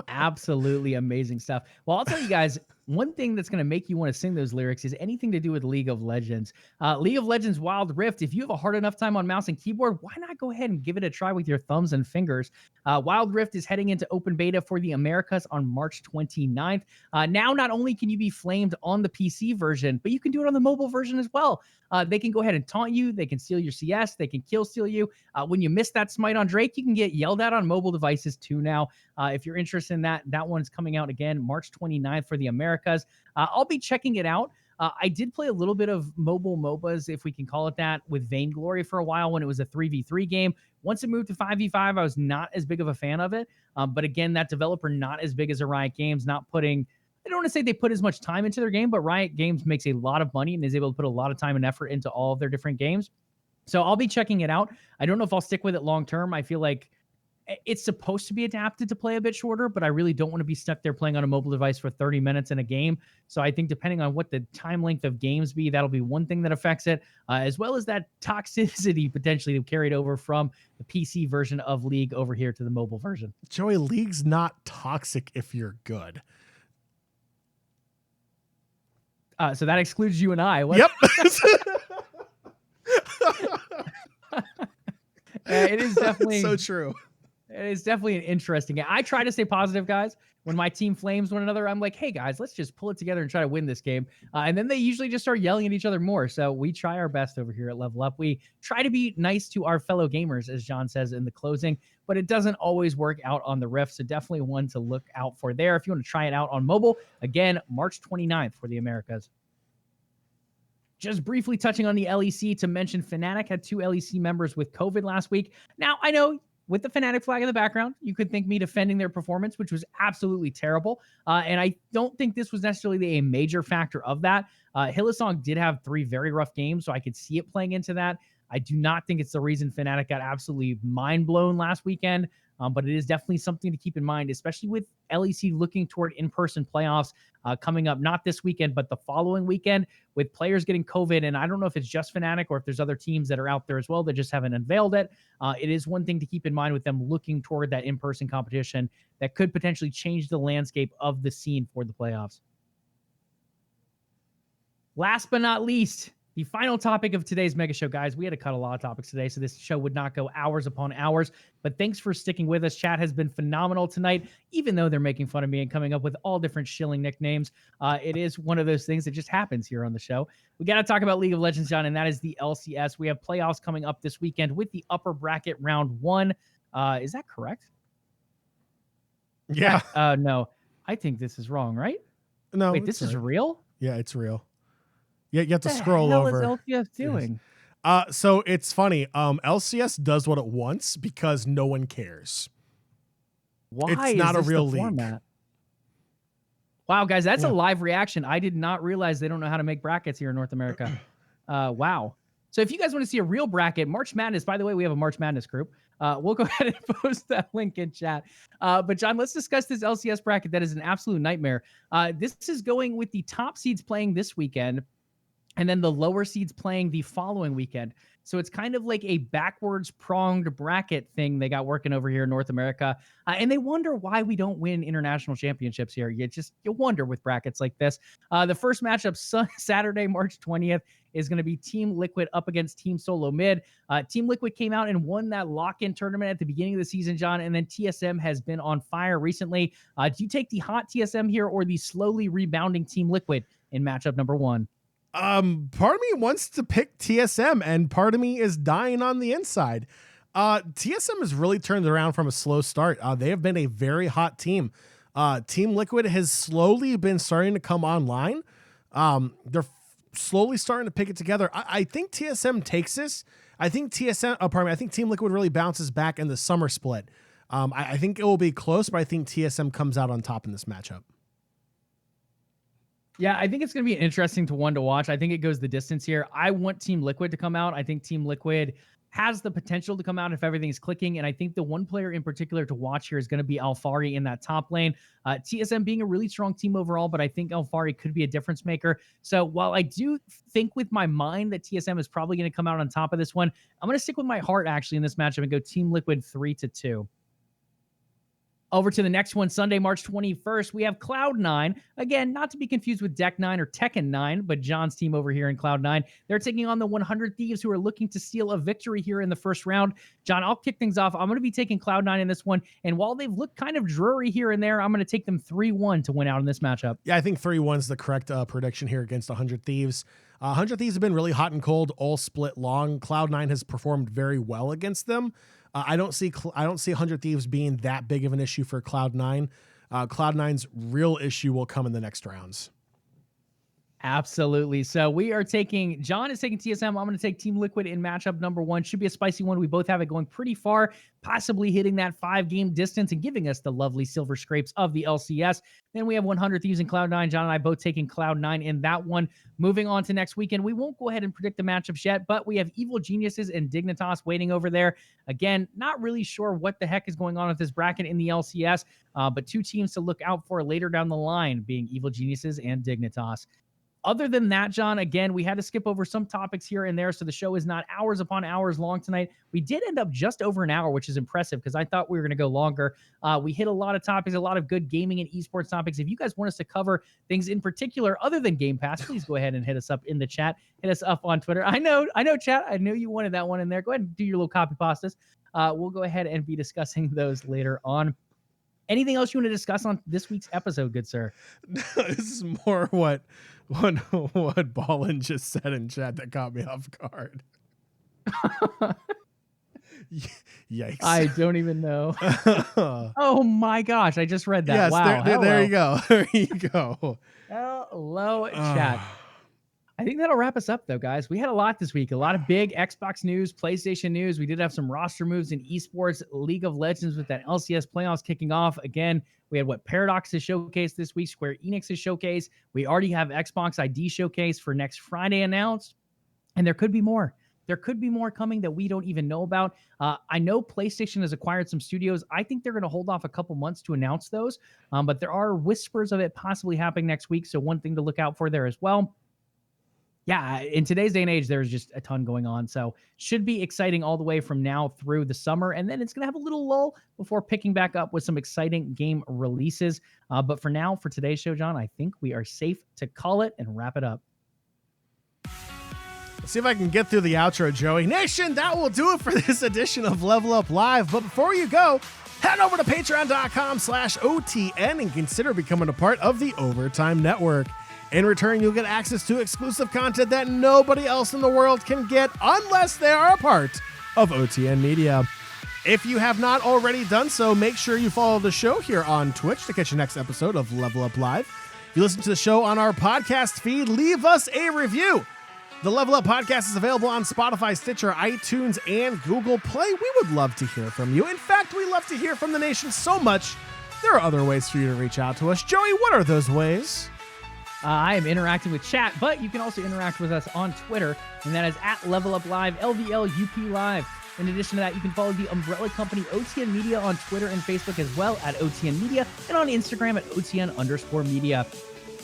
Absolutely amazing stuff. Well, I'll tell you guys, one thing that's going to make you want to sing those lyrics is anything to do with League of Legends. League of Legends Wild Rift, if you have a hard enough time on mouse and keyboard, why not go ahead and give it a try with your thumbs and fingers? Wild Rift is heading into open beta for the Americas on March 29th. Now, not only can you be flamed on the PC version, but you can do it on the mobile version as well. They can go ahead and taunt you. They can steal your CS. They can kill steal you. When you miss that smite on Drake, you can get yelled at on mobile devices too now. If you're interested in that, that one's coming out again March 29th for the Americas. I'll be checking it out. I did play a little bit of mobile MOBAs, if we can call it that, with Vainglory for a while when it was a 3v3 game. Once it moved to 5v5, I was not as big of a fan of it. But again, that developer not as big as a Riot Games, not putting... I don't want to say they put as much time into their game, but Riot Games makes a lot of money and is able to put a lot of time and effort into all of their different games. So I'll be checking it out. I don't know if I'll stick with it long term. I feel like it's supposed to be adapted to play a bit shorter, but I really don't want to be stuck there playing on a mobile device for 30 minutes in a game. So I think depending on what the time length of games be, that'll be one thing that affects it, as well as that toxicity potentially carried over from the PC version of League over here to the mobile version. Joey, League's not toxic if you're good. So that excludes you and I. What? Yep. It is definitely so true. It is definitely an interesting game. I try to stay positive, guys. When my team flames one another, I'm like, hey, guys, let's just pull it together and try to win this game. And then they usually just start yelling at each other more. So we try our best over here at LvLUp. We try to be nice to our fellow gamers, as John says in the closing, but it doesn't always work out on the Rift. So definitely one to look out for there. If you want to try it out on mobile, again, March 29th for the Americas. Just briefly touching on the LEC to mention Fnatic had 2 LEC members with COVID last week. Now, I know with the Fnatic flag in the background, you could think me defending their performance, which was absolutely terrible. And I don't think this was necessarily a major factor of that. Hillsong did have 3 very rough games, so I could see it playing into that. I do not think it's the reason Fnatic got absolutely mind blown last weekend. But it is definitely something to keep in mind, especially with LEC looking toward in-person playoffs coming up, not this weekend, but the following weekend, with players getting COVID. And I don't know if it's just Fnatic or if there's other teams that are out there as well that just haven't unveiled it. It is one thing to keep in mind with them looking toward that in-person competition that could potentially change the landscape of the scene for the playoffs. Last but not least, the final topic of today's mega show, guys. We had to cut a lot of topics today, so this show would not go hours upon hours. But thanks for sticking with us. Chat has been phenomenal tonight, even though they're making fun of me and coming up with all different shilling nicknames. It is one of those things that just happens here on the show. We got to talk about League of Legends, John, and that is the LCS. We have playoffs coming up this weekend with the upper bracket round 1. Is that correct? Yeah. No, I think this is wrong, right? No. Wait, this is real? Yeah, it's real. Yeah, you have to What scroll the hell over. is LCS doing? So it's funny. LCS does what it wants because no one cares. Why It's is not a this real the league. format? Wow, guys, that's Yeah. a live reaction. I did not realize they don't know how to make brackets here in North America. Wow. So if you guys want to see a real bracket, March Madness, by the way, we have a March Madness group. We'll go ahead and post that link in chat. But John, let's discuss this LCS bracket that is an absolute nightmare. This is going with the top seeds playing this weekend, and then the lower seeds playing the following weekend. So it's kind of like a backwards pronged bracket thing they got working over here in North America. And they wonder why we don't win international championships here. You wonder with brackets like this. The first matchup Saturday, March 20th is going to be Team Liquid up against Team Solo Mid. Team Liquid came out and won that lock-in tournament at the beginning of the season, John, and then TSM has been on fire recently. Do you take the hot TSM here or the slowly rebounding Team Liquid in matchup number 1? Part of me wants to pick TSM, and part of me is dying on the inside. TSM has really turned around from a slow start. They have been a very hot team. Team Liquid has slowly been starting to come online. They're slowly starting to pick it together. I think TSM takes this. I think I think Team Liquid really bounces back in the summer split. I think it will be close, but I think TSM comes out on top in this matchup. Yeah, I think it's going to be an interesting one to watch. I think it goes the distance here. I want Team Liquid to come out. I think Team Liquid has the potential to come out if everything's clicking. And I think the one player in particular to watch here is going to be Alphari in that top lane. TSM being a really strong team overall, but I think Alphari could be a difference maker. So while I do think with my mind that TSM is probably going to come out on top of this one, I'm going to stick with my heart actually in this matchup and go Team Liquid 3-2. Over to the next one, Sunday, March 21st, we have Cloud9. Again, not to be confused with Deck 9 or Tekken 9, but John's team over here in Cloud9. They're taking on the 100 Thieves, who are looking to steal a victory here in the first round. John, I'll kick things off. I'm going to be taking Cloud9 in this one. And while they've looked kind of dreary here and there, I'm going to take them 3-1 to win out in this matchup. Yeah, I think 3-1 is the correct prediction here against 100 Thieves. 100 Thieves have been really hot and cold all split long. Cloud9 has performed very well against them. I don't see 100 Thieves being that big of an issue for Cloud9. Cloud9's real issue will come in the next rounds. Absolutely. So we are taking, John is taking TSM. I'm going to take Team Liquid in matchup number 1. Should be a spicy one. We both have it going pretty far, possibly hitting that 5-game distance and giving us the lovely silver scrapes of the LCS. Then we have 100 Thieves and Cloud9. John and I both taking Cloud9 in that one. Moving on to next weekend, we won't go ahead and predict the matchups yet, but we have Evil Geniuses and Dignitas waiting over there. Again, not really sure what the heck is going on with this bracket in the LCS, but 2 teams to look out for later down the line being Evil Geniuses and Dignitas. Other than that, John, again, we had to skip over some topics here and there, so the show is not hours upon hours long tonight. We did end up just over an hour, which is impressive because I thought we were going to go longer. We hit a lot of topics, a lot of good gaming and esports topics. If you guys want us to cover things in particular other than Game Pass, please go ahead and hit us up in the chat. Hit us up on Twitter. I know, chat. I know you wanted that one in there. Go ahead and do your little copy pastas. We'll go ahead and be discussing those later on. Anything else you want to discuss on this week's episode, good sir? This is more what Ballin just said in chat that caught me off guard. Yikes. I don't even know. Oh my gosh, I just read that. Yes, wow. there you go. There you go. Hello, chat. I think that'll wrap us up, though, guys. We had a lot this week. A lot of big Xbox news, PlayStation news. We did have some roster moves in esports, League of Legends with that LCS playoffs kicking off. Again, we had Paradox's showcase this week, Square Enix's showcase. We already have Xbox ID showcase for next Friday announced. And there could be more. There could be more coming that we don't even know about. I know PlayStation has acquired some studios. I think they're going to hold off a couple months to announce those. But there are whispers of it possibly happening next week. So one thing to look out for there as well. Yeah, in today's day and age, there's just a ton going on. So should be exciting all the way from now through the summer. And then it's going to have a little lull before picking back up with some exciting game releases. But for now, for today's show, John, I think we are safe to call it and wrap it up. Let's see if I can get through the outro, Joey. Nation, that will do it for this edition of LvLUp Live. But before you go, head over to patreon.com/OTN and consider becoming a part of the Overtime Network. In return, you'll get access to exclusive content that nobody else in the world can get unless they are a part of OTN Media. If you have not already done so, make sure you follow the show here on Twitch to catch the next episode of LvLUp Live. If you listen to the show on our podcast feed, leave us a review. The LvLUp Podcast is available on Spotify, Stitcher, iTunes, and Google Play. We would love to hear from you. In fact, we love to hear from the nation so much, there are other ways for you to reach out to us. Joey, what are those ways? I am interacting with chat, but you can also interact with us on Twitter, and that is at LvLUp Live, LvLUp Live. In addition to that, you can follow the umbrella company OTN Media on Twitter and Facebook as well at OTN Media, and on Instagram at OTN_media.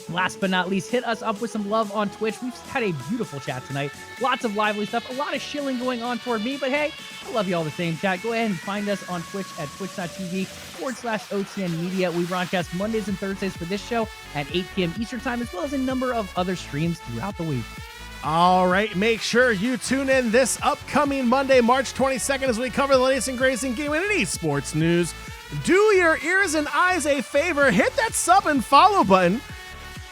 Last but not least, hit us up with some love on Twitch. We've had a beautiful chat tonight. Lots of lively stuff. A lot of shilling going on toward me, but hey, I love you all the same, chat. Go ahead and find us on Twitch at twitch.tv/OTN Media. We broadcast Mondays and Thursdays for this show at 8 p.m. Eastern Time, as well as a number of other streams throughout the week. All right, make sure you tune in this upcoming Monday, March 22nd, as we cover the latest and greatest in gaming and esports news. Do your ears and eyes a favor. Hit that sub and follow button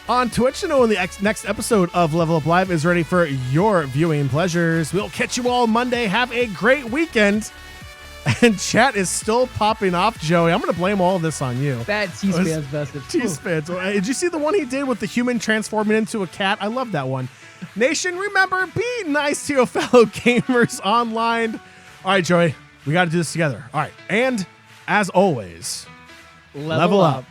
on Twitch to know when the next episode of LvLUp Live is ready for your viewing pleasures. We'll catch you all Monday. Have a great weekend. And chat is still popping off, Joey. I'm going to blame all of this on you. Bad T-Spans message. T-Spans. Did you see the one he did with the human transforming into a cat? I love that one. Nation, remember, be nice to your fellow gamers online. All right, Joey, we got to do this together. All right. And as always, level up.